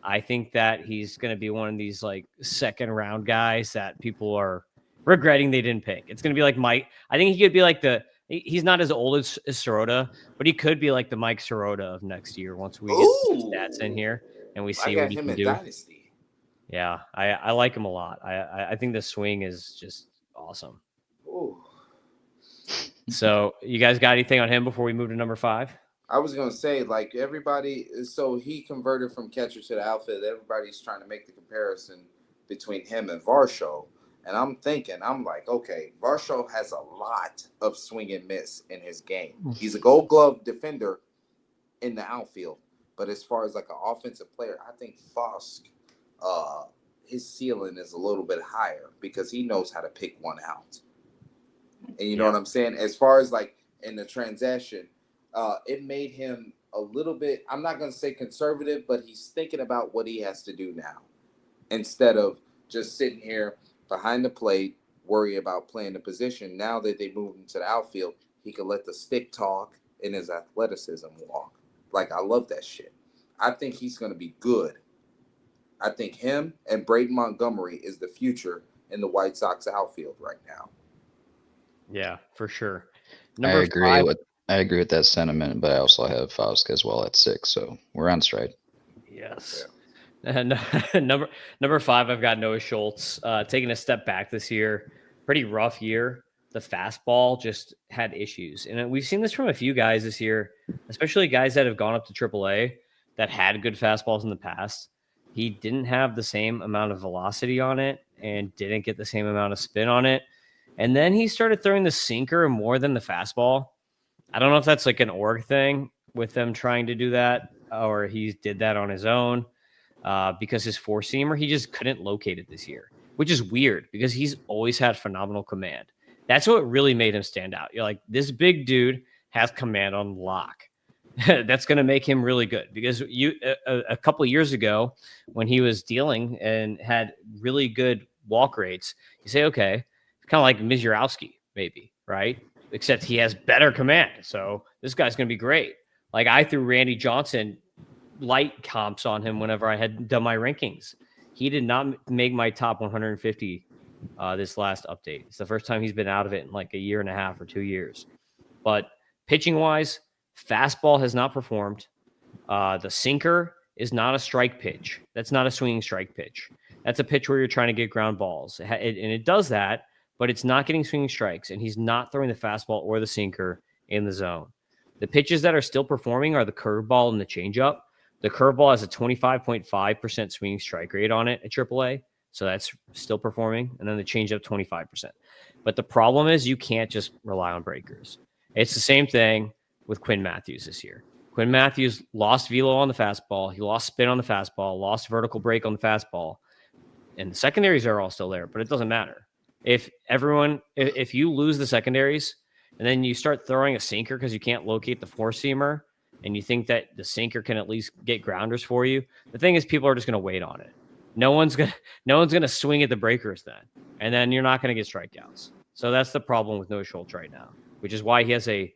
I think that he's going to be one of these like second round guys that people are regretting they didn't pick. It's going to be like Mike. I think he could be like he's not as old as Sirota, but he could be like the Mike Sirota of next year once we get some stats in here and we see what he can do. Dynasty. Yeah, I like him a lot. I think the swing is just awesome. Ooh. So you guys got anything on him before we move to number 5? I was going to say, like, everybody, so he converted from catcher to the outfield. Everybody's trying to make the comparison between him and Varsho. And I'm like, okay, Varsho has a lot of swing and miss in his game. He's a gold glove defender in the outfield. But as far as like an offensive player, I think Fosk, his ceiling is a little bit higher because he knows how to pick one out. And you know what I'm saying? As far as like in the transaction, it made him a little bit, I'm not going to say conservative, but he's thinking about what he has to do now instead of just sitting here behind the plate, worry about playing the position. Now that they moved him to the outfield, he can let the stick talk and his athleticism walk. Like, I love that shit. I think he's going to be good. I think him and Braden Montgomery is the future in the White Sox outfield right now. Yeah, for sure. I agree with that sentiment, but I also have Faust as well at 6, so we're on stride. Yes. And number 5, I've got Noah Schultz taking a step back this year. Pretty rough year. The fastball just had issues, and we've seen this from a few guys this year, especially guys that have gone up to AAA that had good fastballs in the past. He didn't have the same amount of velocity on it and didn't get the same amount of spin on it. And then he started throwing the sinker more than the fastball. I don't know if that's like an org thing with them trying to do that, or he did that on his own because his four-seamer, he just couldn't locate it this year, which is weird because he's always had phenomenal command. That's what really made him stand out. You're like, this big dude has command on lock. That's going to make him really good, because a couple of years ago when he was dealing and had really good walk rates, you say, okay, kind of like Mizurowski maybe, right? Except he has better command. So this guy's going to be great. Like, I threw Randy Johnson light comps on him whenever I had done my rankings. He did not make my top 150 this last update. It's the first time he's been out of it in like a year and a half or 2 years. But pitching wise, fastball has not performed. The sinker is not a strike pitch. That's not a swinging strike pitch. That's a pitch where you're trying to get ground balls. And it does that, but it's not getting swinging strikes. And he's not throwing the fastball or the sinker in the zone. The pitches that are still performing are the curveball and the changeup. The curveball has a 25.5% swinging strike rate on it at AAA. So that's still performing. And then the changeup, 25%. But the problem is you can't just rely on breakers. It's the same thing with Quinn Matthews this year. Quinn Matthews lost velo on the fastball. He lost spin on the fastball, lost vertical break on the fastball. And the secondaries are all still there, but it doesn't matter. If you lose the secondaries and then you start throwing a sinker because you can't locate the four-seamer and you think that the sinker can at least get grounders for you, the thing is people are just going to wait on it. No one's gonna swing at the breakers then. And then you're not going to get strikeouts. So that's the problem with Noah Schultz right now, which is why he has a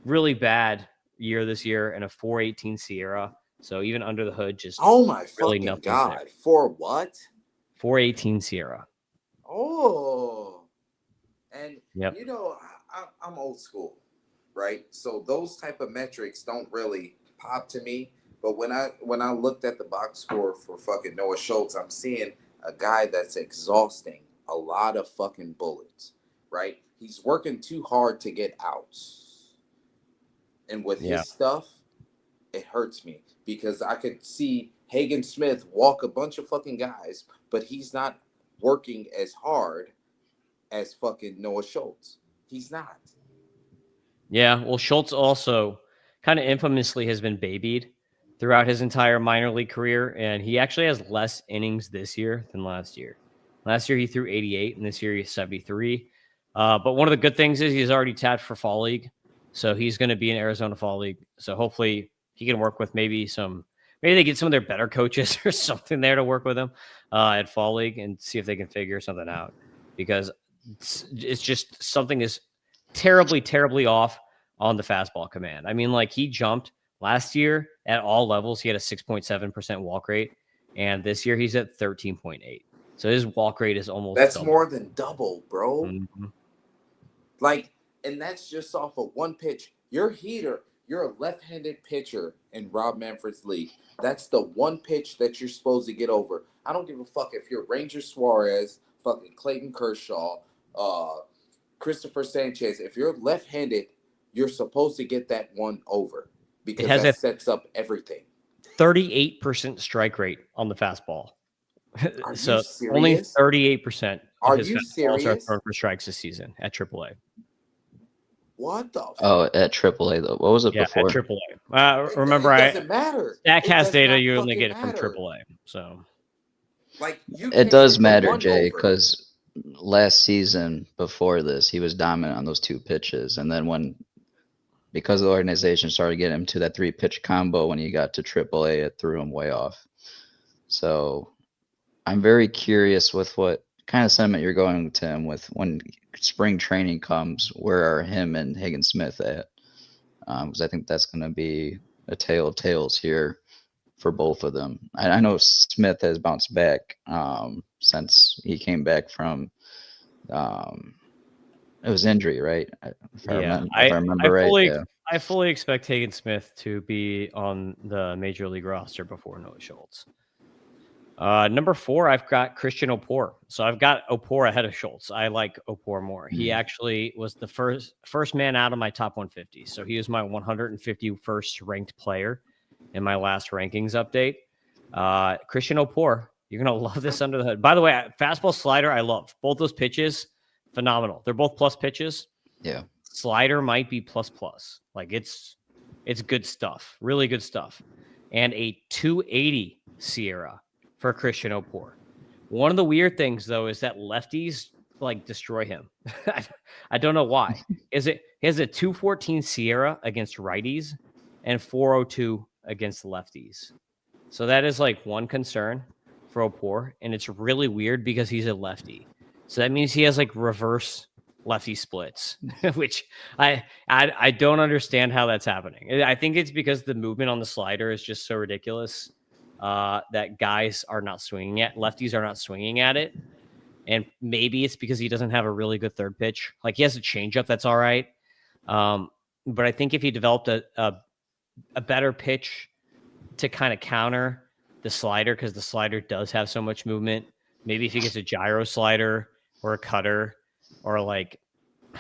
really bad year this year and a 4.18 Sierra. So even under the hood, just oh my really fucking nothing god, there. for what? 4.18 Sierra. Oh, and Yep. you know, I'm old school, right? So those type of metrics don't really pop to me. But when I looked at the box score for fucking Noah Schultz, I'm seeing a guy that's exhausting a lot of fucking bullets, right? He's working too hard to get outs. And with his stuff, it hurts me because I could see Hagen Smith walk a bunch of fucking guys, but he's not working as hard as fucking Noah Schultz. He's not. Yeah, well, Schultz also kind of infamously has been babied throughout his entire minor league career, and he actually has less innings this year than last year. Last year he threw 88, and this year he's 73. But one of the good things is he's already tapped for Fall League, so he's going to be in Arizona Fall League. So hopefully he can work with maybe they get some of their better coaches or something there to work with him at Fall League and see if they can figure something out, because it's just something is terribly, terribly off on the fastball command. I mean, like, he jumped last year at all levels. He had a 6.7% walk rate, and this year he's at 13.8. So his walk rate is almost double. More than double, bro. Mm-hmm. Like, and that's just off of one pitch. You're a left-handed pitcher in Rob Manfred's league. That's the one pitch that you're supposed to get over. I don't give a fuck if you're Ranger Suarez, fucking Clayton Kershaw, Christopher Sanchez. If you're left-handed, you're supposed to get that one over because that sets up everything. 38% strike rate on the fastball. So only 38% of his fastballs are thrown for strikes this season at AAA. What the? Oh, at AAA though. What was it before? At AAA. Remember, it doesn't matter. Statcast data, you only get it from AAA. So, like, it does matter, Jay, because last season before this, he was dominant on those two pitches, and then because the organization started getting him to that 3-pitch combo when he got to AAA, it threw him way off. So I'm very curious with what kind of sentiment you're going, Tim, with when spring training comes. Where are him and Hagen Smith at? Because I think that's going to be a tale of tales here for both of them. I know Smith has bounced back since he came back from it was injury, right? If I remember right. I fully expect Hagen Smith to be on the major league roster before Noah Schultz. Number 4, I've got Christian Opor. So I've got Opor ahead of Schultz. I like Opor more. He actually was the first man out of my top 150. So he was my 151st ranked player in my last rankings update. Christian Opor, you're going to love this under the hood. By the way, fastball, slider, I love. Both those pitches, phenomenal. They're both plus pitches. Yeah. Slider might be plus. Like, it's good stuff. Really good stuff. And a 280 Sierra for Christian Opor. One of the weird things, though, is that lefties like destroy him. I don't know why. He has a 214 Sierra against righties and 402 against lefties. So that is like one concern for Opor, and it's really weird because he's a lefty. So that means he has like reverse lefty splits, which I don't understand how that's happening. I think it's because the movement on the slider is just so ridiculous that guys are not swinging at lefties are not swinging at it. And maybe it's because he doesn't have a really good third pitch. Like he has a changeup that's all right. But I think if he developed a better pitch to kind of counter the slider, because the slider does have so much movement, maybe if he gets a gyro slider or a cutter or like,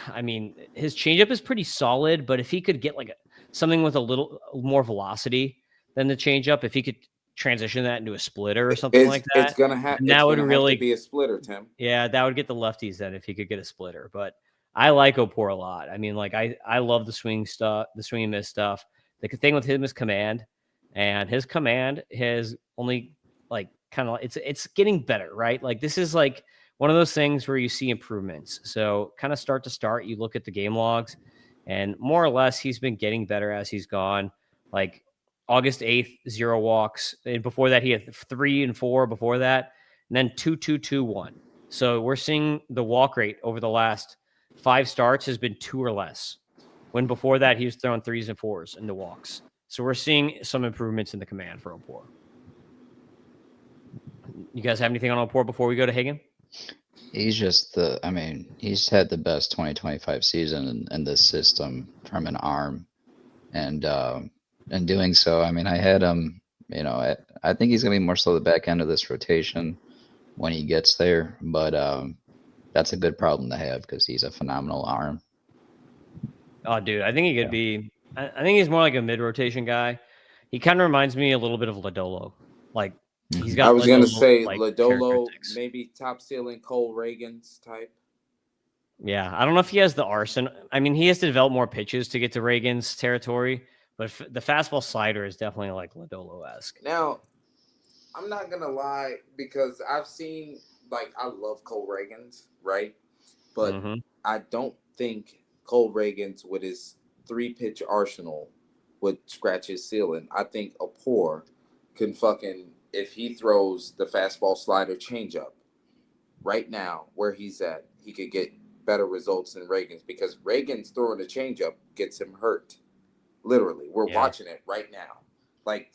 I mean, his changeup is pretty solid, but if he could get like something with a little more velocity than the changeup, if he could transition that into a splitter or something like that, it's gonna have to be a splitter, Tim. Yeah, that would get the lefties then if he could get a splitter. But I like Opor a lot. I mean, like I love the swing stuff, the swing and miss stuff. The thing with him is command, and his command has only like kind of it's getting better, right? Like this is like one of those things where you see improvements. So kind of start to start, you look at the game logs, and more or less he's been getting better as he's gone. Like August 8th, 0 walks. And before that, he had 3 and 4 before that, and then 2, 2, 2, 1. So we're seeing the walk rate over the last 5 starts has been 2 or less. When before that, he was throwing 3s and 4s in the walks. So we're seeing some improvements in the command for Opor. You guys have anything on Opor before we go to Hagen? He's just he's had the best 2025 season in this system from an arm. And in doing so, I mean, I had him, I think he's going to be more so the back end of this rotation when he gets there. But that's a good problem to have because he's a phenomenal arm. Oh, dude, I think he could be. I think he's more like a mid-rotation guy. He kind of reminds me a little bit of Lodolo. Like he's got. I was going to say like, Lodolo, maybe top ceiling Cole Reagan's type. Yeah, I don't know if he has the arson. I mean, he has to develop more pitches to get to Reagan's territory, but the fastball slider is definitely like Lodolo-esque. Now, I'm not going to lie because I've seen, I love Cole Reagan's, right? But I don't think Cole Reagan's with his 3-pitch arsenal would scratch his ceiling. I think Opor can if he throws the fastball slider changeup right now where he's at, he could get better results than Reagan's because Reagan's throwing a changeup gets him hurt. Literally, we're watching it right now. Like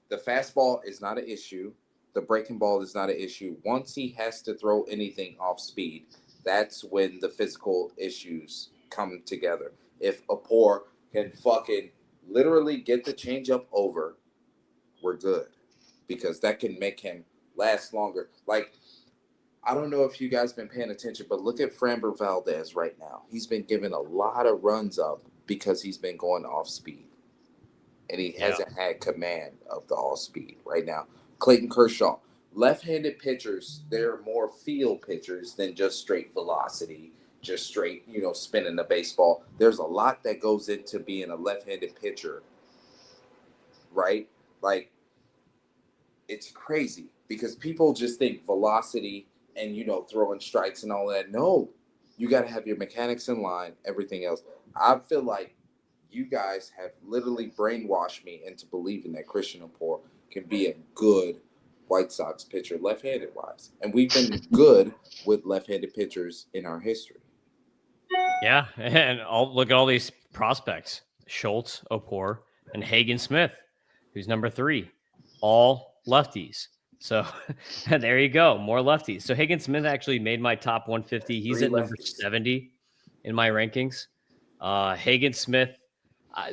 the fastball is not an issue. The breaking ball is not an issue. Once he has to throw anything off speed, that's when the physical issues come together. If Opor can literally get the changeup over, we're good because that can make him last longer. Like, I don't know if you guys been paying attention, but look at Framber Valdez right now. He's been giving a lot of runs up because he's been going off speed. And he hasn't had command of the off speed right now. Clayton Kershaw, left-handed pitchers, they're more field pitchers than just straight velocity, just straight, spinning the baseball. There's a lot that goes into being a left-handed pitcher, right? Like, it's crazy because people just think velocity and, throwing strikes and all that. No, you got to have your mechanics in line, everything else. I feel like you guys have literally brainwashed me into believing that Christian Opor can be a good White Sox pitcher left-handed wise. And we've been good with left-handed pitchers in our history. Yeah, and look at all these prospects. Schultz, Opor, and Hagen Smith, who's number 3. All lefties. So there you go, more lefties. So Hagen Smith actually made my top 150. He's at number 70 in my rankings. Hagen Smith,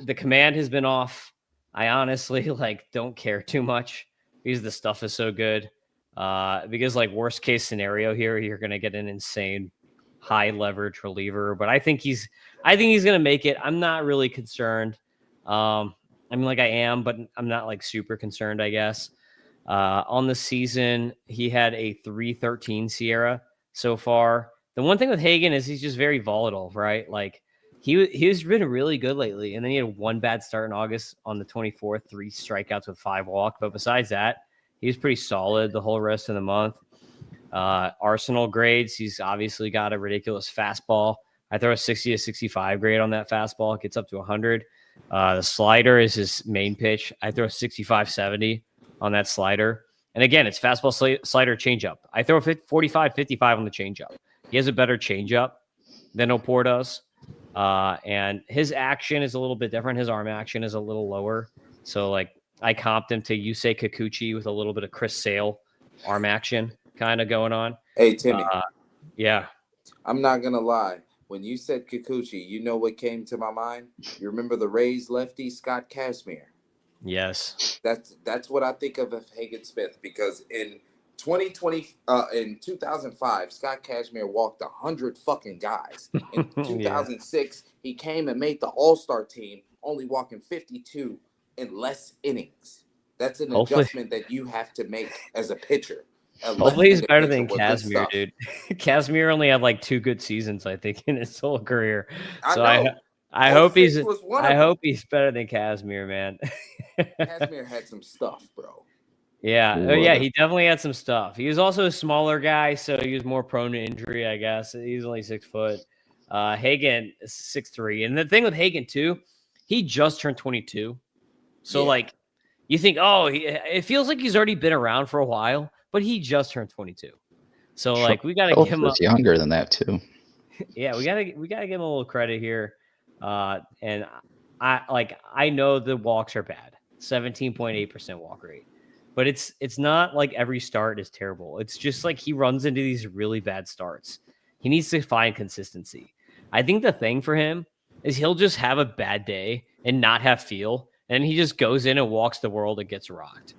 the command has been off. I honestly don't care too much because the stuff is so good. Because worst case scenario here, you're going to get an insane high leverage reliever, but I think he's going to make it. I'm not really concerned. I am, but I'm not super concerned, I guess. On the season, he had a 3.13 Sierra so far. The one thing with Hagen is he's just very volatile, right? He's been really good lately, and then he had 1 bad start in August on the 24th, 3 strikeouts with 5 walks. But besides that, he was pretty solid the whole rest of the month. Arsenal grades, he's obviously got a ridiculous fastball. I throw a 60 to 65 grade on that fastball. It gets up to 100. The slider is his main pitch. I throw 65, 70 on that slider. And again, it's fastball, slider, changeup. I throw 45, 55 on the changeup. He has a better changeup than Opor does. And his action is a little bit different. His arm action is a little lower. So, like, I comped him to Yusei Kikuchi with a little bit of Chris Sale arm action kind of going on. Hey, Timmy. Yeah. I'm not going to lie. When you said Kikuchi, you know what came to my mind? You remember the Rays lefty, Scott Kazmir? Yes. That's what I think of Hagen Smith, because in 2005, Scott Kazmir walked 100 fucking guys. In 2006, he came and made the All-Star team, only walking 52 in less innings. That's an adjustment that you have to make as a pitcher. Hopefully he's better than Kazmir, dude. Kazmir only had like 2 good seasons, I think, in his whole career. So I hope he's better than Kazmir, man. Kazmir had some stuff, bro. Yeah. Oh, yeah, he definitely had some stuff. He was also a smaller guy, so he was more prone to injury, I guess. He's only 6 foot. Hagen is 6'3". And the thing with Hagen, too, he just turned 22. So, like, you think, it feels like he's already been around for a while, but he just turned 22. So, like, we got to give him younger than that, too. Yeah, we gotta give him a little credit here. And I know the walks are bad, 17.8% walk rate, but it's not like every start is terrible. It's just like he runs into these really bad starts. He needs to find consistency. I think the thing for him is he'll just have a bad day and not have feel, and he just goes in and walks the world and gets rocked.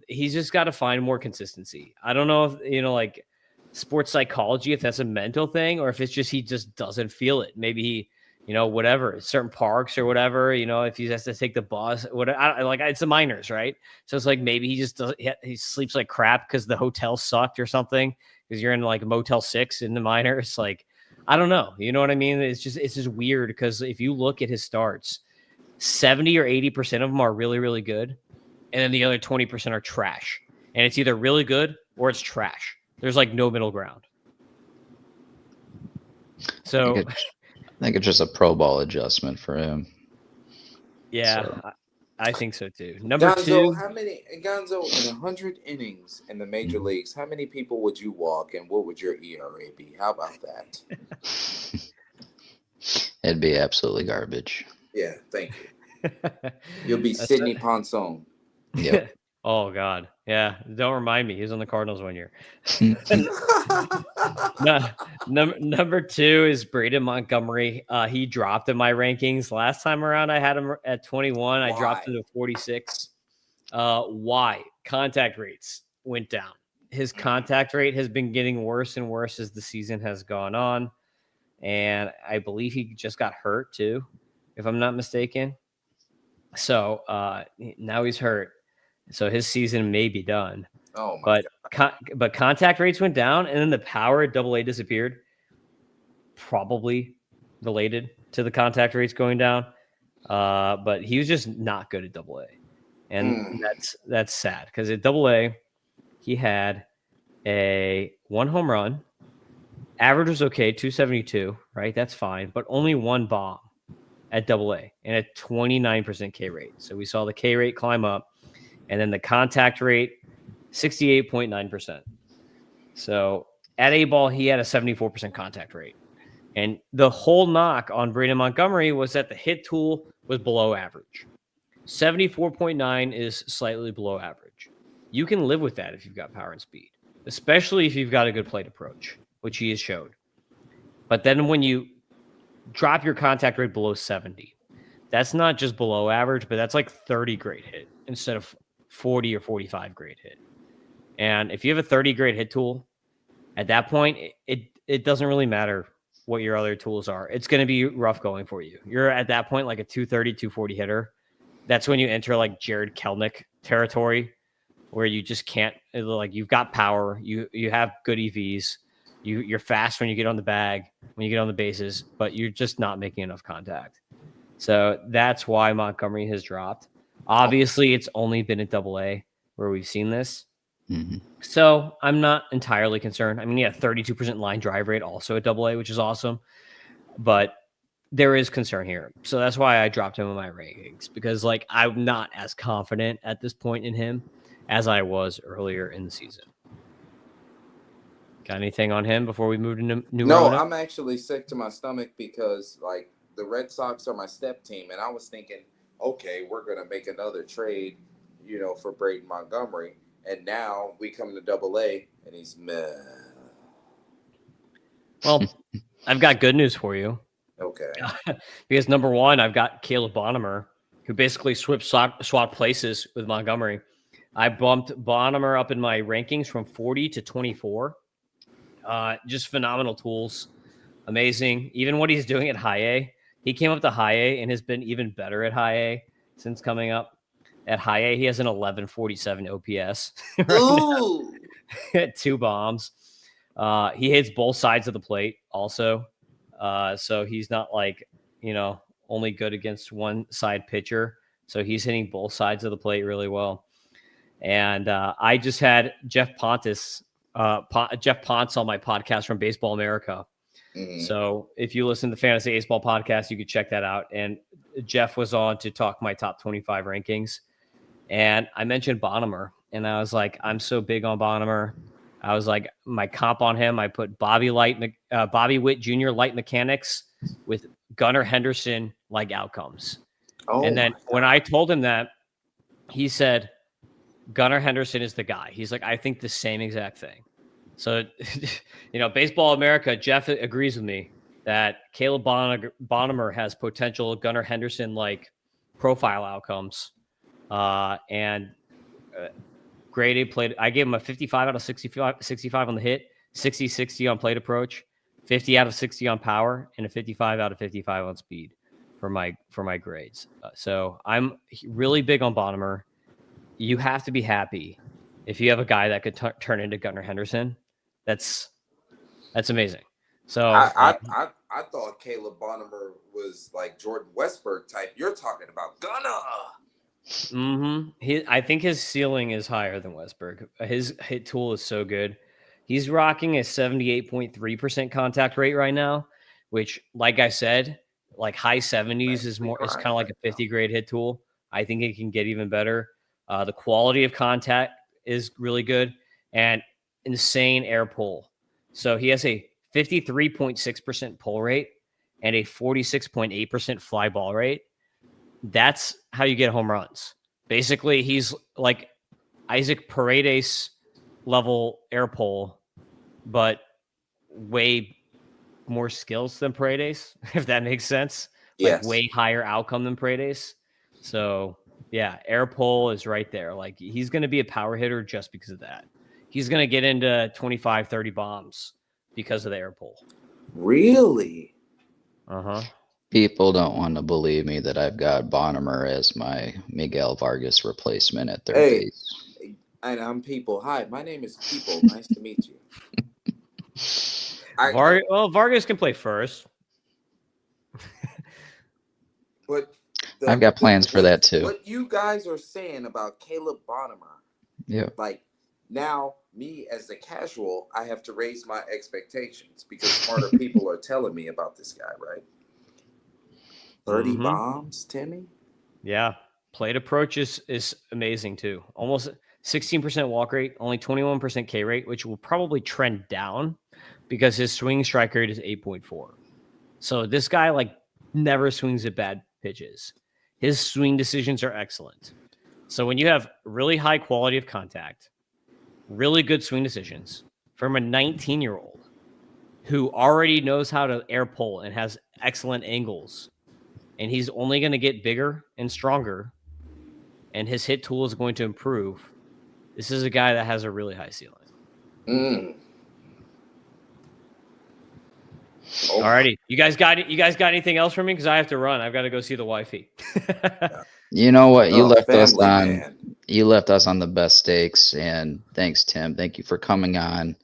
He's just got to find more consistency. I don't know if, like sports psychology, if that's a mental thing or if it's just he just doesn't feel it. Maybe he, whatever, certain parks or whatever, if he has to take the bus, whatever, like it's the minors, right? So it's like maybe he just he sleeps like crap because the hotel sucked or something, because you're in like Motel 6 in the minors. Like, I don't know. You know what I mean? It's just weird, because if you look at his starts, 70 or 80% of them are really, really good. And then the other 20% are trash. And it's either really good or it's trash. There's like no middle ground. So I think it's just a pro ball adjustment for him. Yeah, so. I think so too. Number Gonzo, 2. Gonzo, in 100 innings in the major leagues, how many people would you walk, and what would your ERA be? How about that? It'd be absolutely garbage. Yeah, thank you. You'll be Sidney Ponson. Yep. Oh God, yeah. Don't remind me. He was on the Cardinals one year. Number 2 is Braden Montgomery. He dropped in my rankings last time around. I had him at 21. I dropped him to 46. Why? Contact rates went down. His contact rate has been getting worse and worse as the season has gone on, and I believe he just got hurt too, if I'm not mistaken. So now he's hurt. So his season may be done. Oh my God. But contact rates went down, and then the power at AA disappeared. Probably related to the contact rates going down. But he was just not good at AA. And that's sad, because at AA, he had a 1 home run. Average was okay, 272, right? That's fine. But only 1 bomb at AA and a 29% K rate. So we saw the K rate climb up. And then the contact rate, 68.9%. So at A-ball, he had a 74% contact rate. And the whole knock on Braden Montgomery was that the hit tool was below average. 74.9 is slightly below average. You can live with that if you've got power and speed, especially if you've got a good plate approach, which he has showed. But then when you drop your contact rate below 70, that's not just below average, but that's like 30 grade hit instead of 40 or 45 grade hit. And if you have a 30 grade hit tool, at that point, it doesn't really matter what your other tools are. It's going to be rough going for you. You're at that point like a 230, 240 hitter. That's when you enter like Jared Kelenic territory, where you just can't, like, you've got power, you have good EVs, you're fast when you get on the bag, when you get on the bases, but you're just not making enough contact. So that's why Montgomery has dropped. Obviously, it's only been at AA where we've seen this. So I'm not entirely concerned. I mean, he had 32% line drive rate also at AA, which is awesome. But there is concern here. So that's why I dropped him in my rankings, because like I'm not as confident at this point in him as I was earlier in the season. Got anything on him before we move to new No, Roanoke? I'm actually sick to my stomach because like the Red Sox are my step team, and I was thinking, okay, we're gonna make another trade, for Braden Montgomery, and now we come to AA, and he's meh. Well, I've got good news for you. Okay. Because number one, I've got Caleb Bonham, who basically swapped places with Montgomery. I bumped Bonham up in my rankings from 40 to 24. Just phenomenal tools. Amazing. Even what he's doing at high A. He came up to high A and has been even better at high A since coming up. At high A, he has an 1147 OPS. Ooh. At 2 bombs. He hits both sides of the plate also. So he's not like, only good against one side pitcher. So he's hitting both sides of the plate really well. And I just had Jeff Ponce on my podcast from Baseball America. Mm-hmm. So if you listen to the Fantasy Aceball Podcast, you could check that out. And Jeff was on to talk my top 25 rankings. And I mentioned Bonham, and I was like, I'm so big on Bonham. I was like, my comp on him, I put Bobby Witt Jr. light mechanics with Gunnar Henderson like outcomes. Oh, and then when I told him that, he said, Gunnar Henderson is the guy. He's like, I think the same exact thing. So, Baseball America, Jeff agrees with me that Caleb Bonham has potential Gunnar Henderson like profile outcomes. Grade A played. I gave him a 55 out of 65 on the hit, 60 on plate approach, 50 out of 60 on power, and a 55 out of 55 on speed for my grades. So I'm really big on Bonham. You have to be happy if you have a guy that could turn into Gunnar Henderson. That's amazing. So I thought Caleb Bonham was like Jordan Westberg type. You're talking about Gunnar. I think his ceiling is higher than Westberg. His hit tool is so good. He's rocking a 78.3% contact rate right now, which, like I said, like high 70s is more. It's kind of like a 50 grade hit tool. I think it can get even better. The quality of contact is really good and insane air pull. So he has a 53.6% pull rate and a 46.8% fly ball rate. That's how you get home runs. Basically, he's like Isaac Paredes level air pull, but way more skills than Paredes, if that makes sense. Yes. Like way higher outcome than Paredes. So yeah, air pull is right there. Like he's going to be a power hitter just because of that. He's going to get into 25, 30 bombs because of the air pull. Really? Uh-huh. People don't want to believe me that I've got Bonham as my Miguel Vargas replacement at third base. And I'm People. Hi, my name is People. Nice to meet you. Vargas can play first. But I've got plans for that too. What you guys are saying about Caleb Bonham, like now me as the casual, I have to raise my expectations because smarter people are telling me about this guy, right? 30 bombs, Timmy? Yeah. Plate approach is amazing too. Almost 16% walk rate, only 21% K rate, which will probably trend down because his swing strike rate is 8.4. So this guy like never swings at bad pitches. His swing decisions are excellent. So when you have really high quality of contact, really good swing decisions from a 19-year-old who already knows how to air pull and has excellent angles, and he's only going to get bigger and stronger, and his hit tool is going to improve. This is a guy that has a really high ceiling. Alrighty, you guys got anything else for me? Because I have to run. I've got to go see the wifey. You know what? You left us on the best stakes, and thanks, Tim. Thank you for coming on.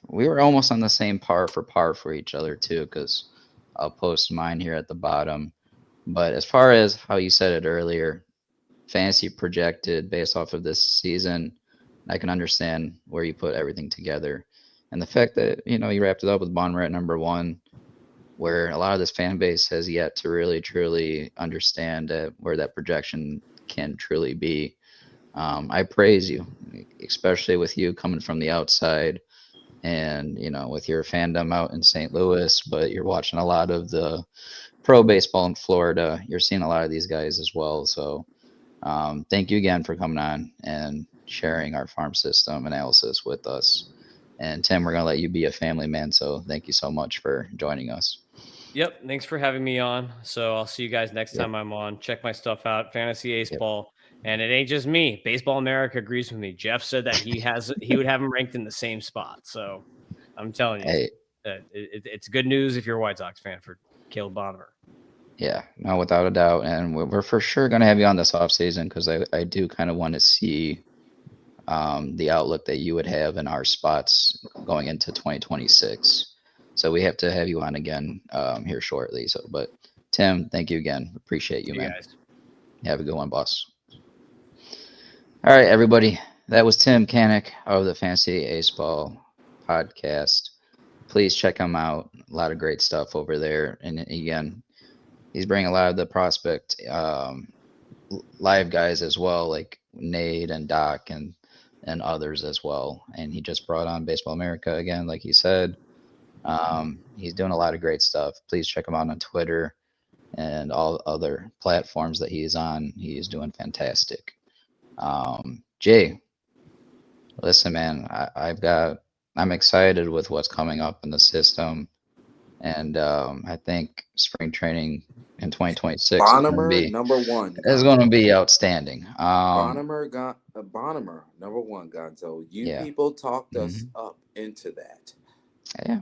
We were almost on the same par for each other too, because I'll post mine here at the bottom. But as far as how you said it earlier, fantasy projected based off of this season, I can understand where you put everything together. And the fact that, you wrapped it up with Bonner at number 1, where a lot of this fan base has yet to really, truly understand where that projection can truly be. I praise you, especially with you coming from the outside and, with your fandom out in St. Louis, but you're watching a lot of the pro baseball in Florida. You're seeing a lot of these guys as well. So thank you again for coming on and sharing our farm system analysis with us. And Tim, we're going to let you be a family man. So thank you so much for joining us. Yep. Thanks for having me on. So I'll see you guys next time I'm on. Check my stuff out, Fantasy Aceball. And it ain't just me. Baseball America agrees with me. Jeff said that he would have him ranked in the same spot. So I'm telling you, it's good news if you're a White Sox fan for Caleb Bonner. Yeah, no, without a doubt. And we're for sure going to have you on this offseason because I do kind of want to see the outlook that you would have in our spots going into 2026. So we have to have you on again here shortly. So, but Tim, thank you again. Appreciate you, man. Guys. Have a good one, boss. All right, everybody. That was Tim Kanak of the Fantasy Aceball Podcast. Please check him out. A lot of great stuff over there. And again, he's bringing a lot of the prospect live guys as well, like Nate and Doc and others as well. And he just brought on Baseball America again, like he said. He's doing a lot of great stuff. Please check him out on Twitter and all other platforms that he's on. He is doing fantastic. Jay, listen, man, I'm excited with what's coming up in the system. And I think spring training in 2026 number 1 is going to be outstanding. Bonner number 1, Gonzo. People talked us up into that. Yeah,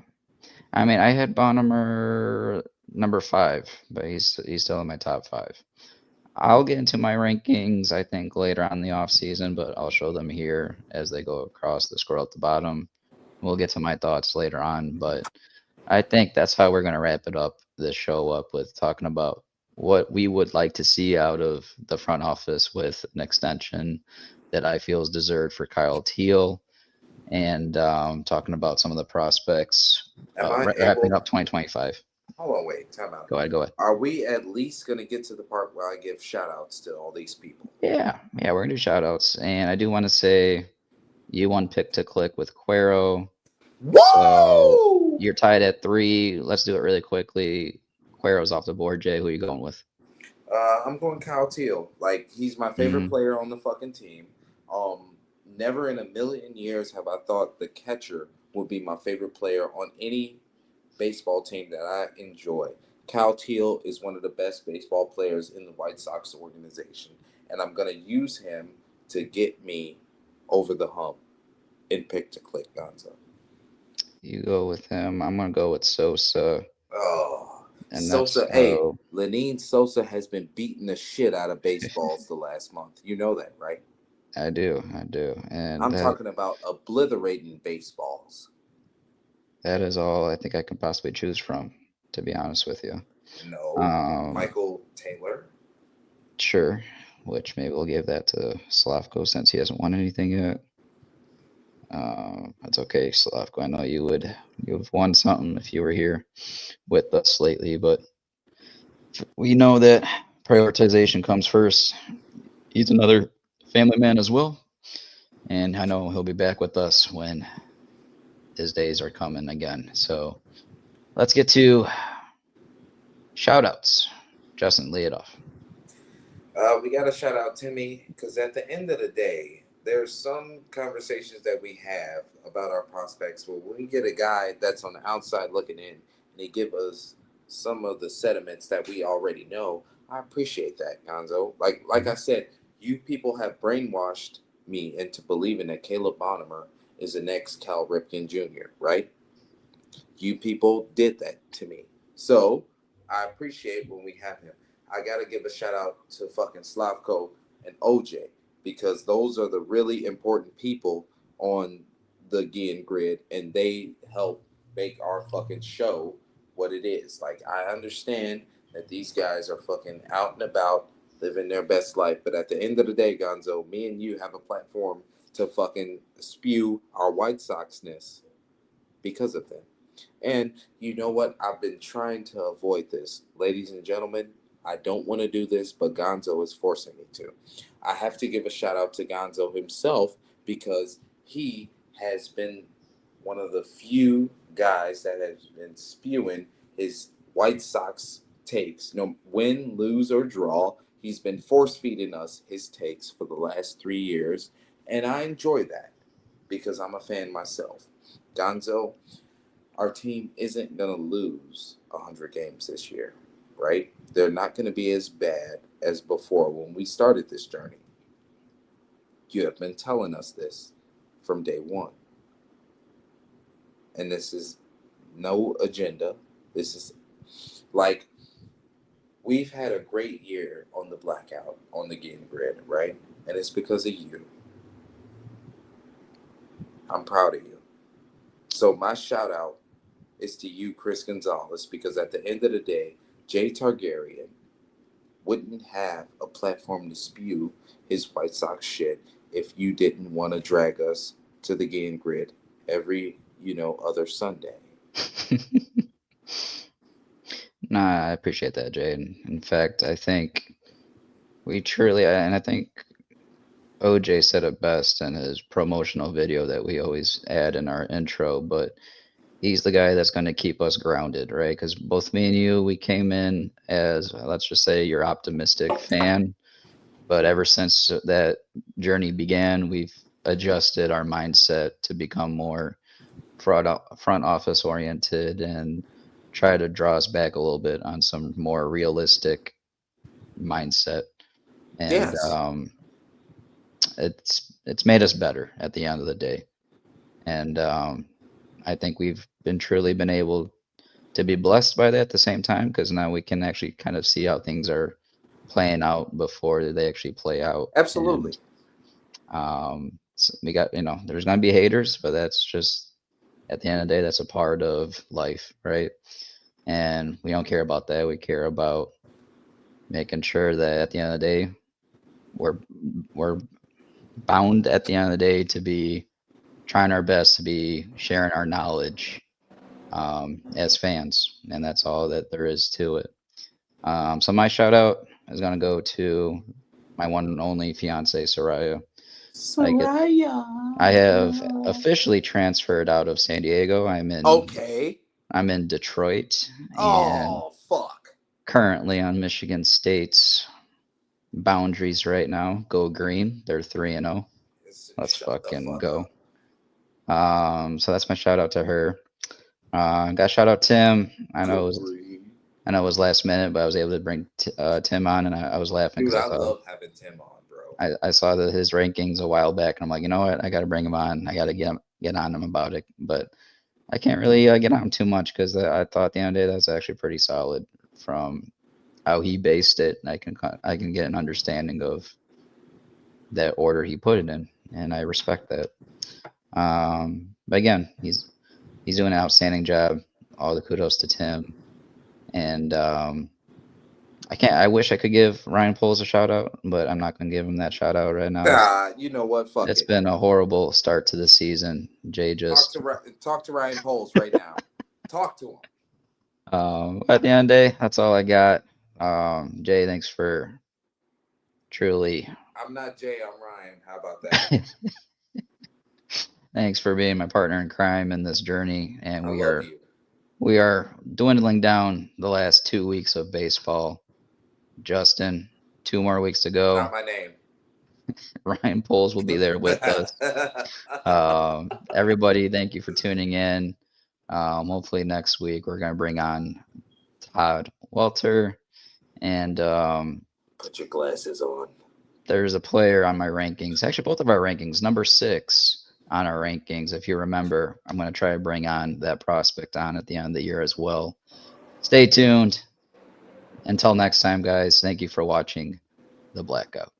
I mean, I had Bonner number 5, but he's still in my top 5. I'll get into my rankings, I think, later on in the off season, but I'll show them here as they go across the scroll at the bottom. We'll get to my thoughts later on, but I think that's how we're going to wrap it up, this show up, with talking about what we would like to see out of the front office with an extension that I feel is deserved for Kyle Teel, and talking about some of the prospects, wrapping up 2025. Hold on, wait, time out. Go ahead. Are we at least going to get to the part where I give shout outs to all these people? Yeah, we're going to do shout outs. And I do want to say you won pick to click with Cuero. Whoa! So you're tied at 3. Let's do it really quickly. Cuero's off the board. Jay, who are you going with? I'm going Kyle Teel. Like, he's my favorite player on the fucking team. Never in a million years have I thought the catcher would be my favorite player on any baseball team that I enjoy. Kyle Teel is one of the best baseball players in the White Sox organization, and I'm going to use him to get me over the hump in pick to click, Gonzo. You go with him. I'm going to go with Sosa. Oh, and Sosa. Hey, Lenine Sosa has been beating the shit out of baseballs the last month. You know that, right? I do. And I'm talking about obliterating baseballs. That is all I think I can possibly choose from, to be honest with you. No. Michael Taylor? Sure. Which maybe we'll give that to Slavko since he hasn't won anything yet. That's okay, Slavko. I know you would have won something if you were here with us lately, but we know that prioritization comes first. He's another family man as well, and I know he'll be back with us when his days are coming again. So let's get to shout outs. Justin, lay it off. We got to shout out Timmy, because at the end of the day, there's some conversations that we have about our prospects where we get a guy that's on the outside looking in and he give us some of the sentiments that we already know. I appreciate that, Gonzo. Like I said, you people have brainwashed me into believing that Caleb Bonner is the next Cal Ripken Jr., right? You people did that to me. So I appreciate when we have him. I got to give a shout out to fucking Slavko and OJ, because those are the really important people on the Guillen Grid, and they help make our fucking show what it is. Like, I understand that these guys are fucking out and about living their best life, but at the end of the day, Gonzo, me and you have a platform to fucking spew our White Sox-ness because of them. And you know what? I've been trying to avoid this. Ladies and gentlemen, I don't want to do this, but Gonzo is forcing me to. I have to give a shout out to Gonzo himself because he has been one of the few guys that has been spewing his White Sox takes. No, win, lose, or draw, he's been force-feeding us his takes for the last 3 years, and I enjoy that because I'm a fan myself. Gonzo, our team isn't going to lose 100 games this year, right? They're not going to be as bad as before when we started this journey. You have been telling us this from day one. And this is no agenda. This is like, we've had a great year on the Blackout, on the Guillen Grid, right? And it's because of you. I'm proud of you. So my shout out is to you, Chris Gonzalez, because at the end of the day, Jay Targaryen wouldn't have a platform to spew his White Sox shit if you didn't want to drag us to the Guillen Grid every, other Sunday. Nah, I appreciate that, Jade. In fact, I think we truly, and I think OJ said it best in his promotional video that we always add in our intro, but he's the guy that's going to keep us grounded, right? Because both me and you, we came in as, let's just say, your optimistic fan. But ever since that journey began, we've adjusted our mindset to become more front office oriented and try to draw us back a little bit on some more realistic mindset. And Yes. It's made us better at the end of the day. And I think we've truly been able to be blessed by that at the same time, because now we can actually kind of see how things are playing out before they actually play out. Absolutely. And, so we got, there's going to be haters, but that's just, at the end of the day, that's a part of life, right? And we don't care about that. We care about making sure that at the end of the day, we're bound at the end of the day to be trying our best to be sharing our knowledge as fans, and that's all that there is to it. So my shout out is going to go to my one and only fiance, Soraya. I have officially transferred out of San Diego. I'm in Detroit. Oh, fuck. Currently on Michigan State's boundaries right now. Go green. They're 3-0. Let's fucking go. So that's my shout out to her. Got shout out Tim. I know it was last minute, but I was able to bring Tim on, and I was laughing. Dude, I love having Tim on, bro. I saw his rankings a while back, and I'm like, you know what? I got to bring him on. I got to get on him about it, but I can't really get on him too much because I thought at the end of the day that's actually pretty solid from how he based it. And I can get an understanding of that order he put it in, and I respect that. But again, he's doing an outstanding job. All the kudos to Tim. And I wish I could give Ryan Poles a shout out, but I'm not going to give him that shout out right now. You know what? Fuck It's been a horrible start to the season. Jay just talk to Ryan Poles right now. Talk to him. At the end of the day, that's all I got. Jay, thanks for truly. I'm not Jay, I'm Ryan. How about that? Thanks for being my partner in crime in this journey, and we are dwindling down the last 2 weeks of baseball. Justin, 2 more weeks to go. Not my name. Ryan Poles will be there with us. Everybody, thank you for tuning in. Hopefully next week we're going to bring on Todd Welter. And put your glasses on. There's a player on my rankings. Actually, both of our rankings. Number 6 on our rankings. If you remember, I'm going to try to bring on that prospect on at the end of the year as well. Stay tuned. Until next time, guys, thank you for watching The Blackout.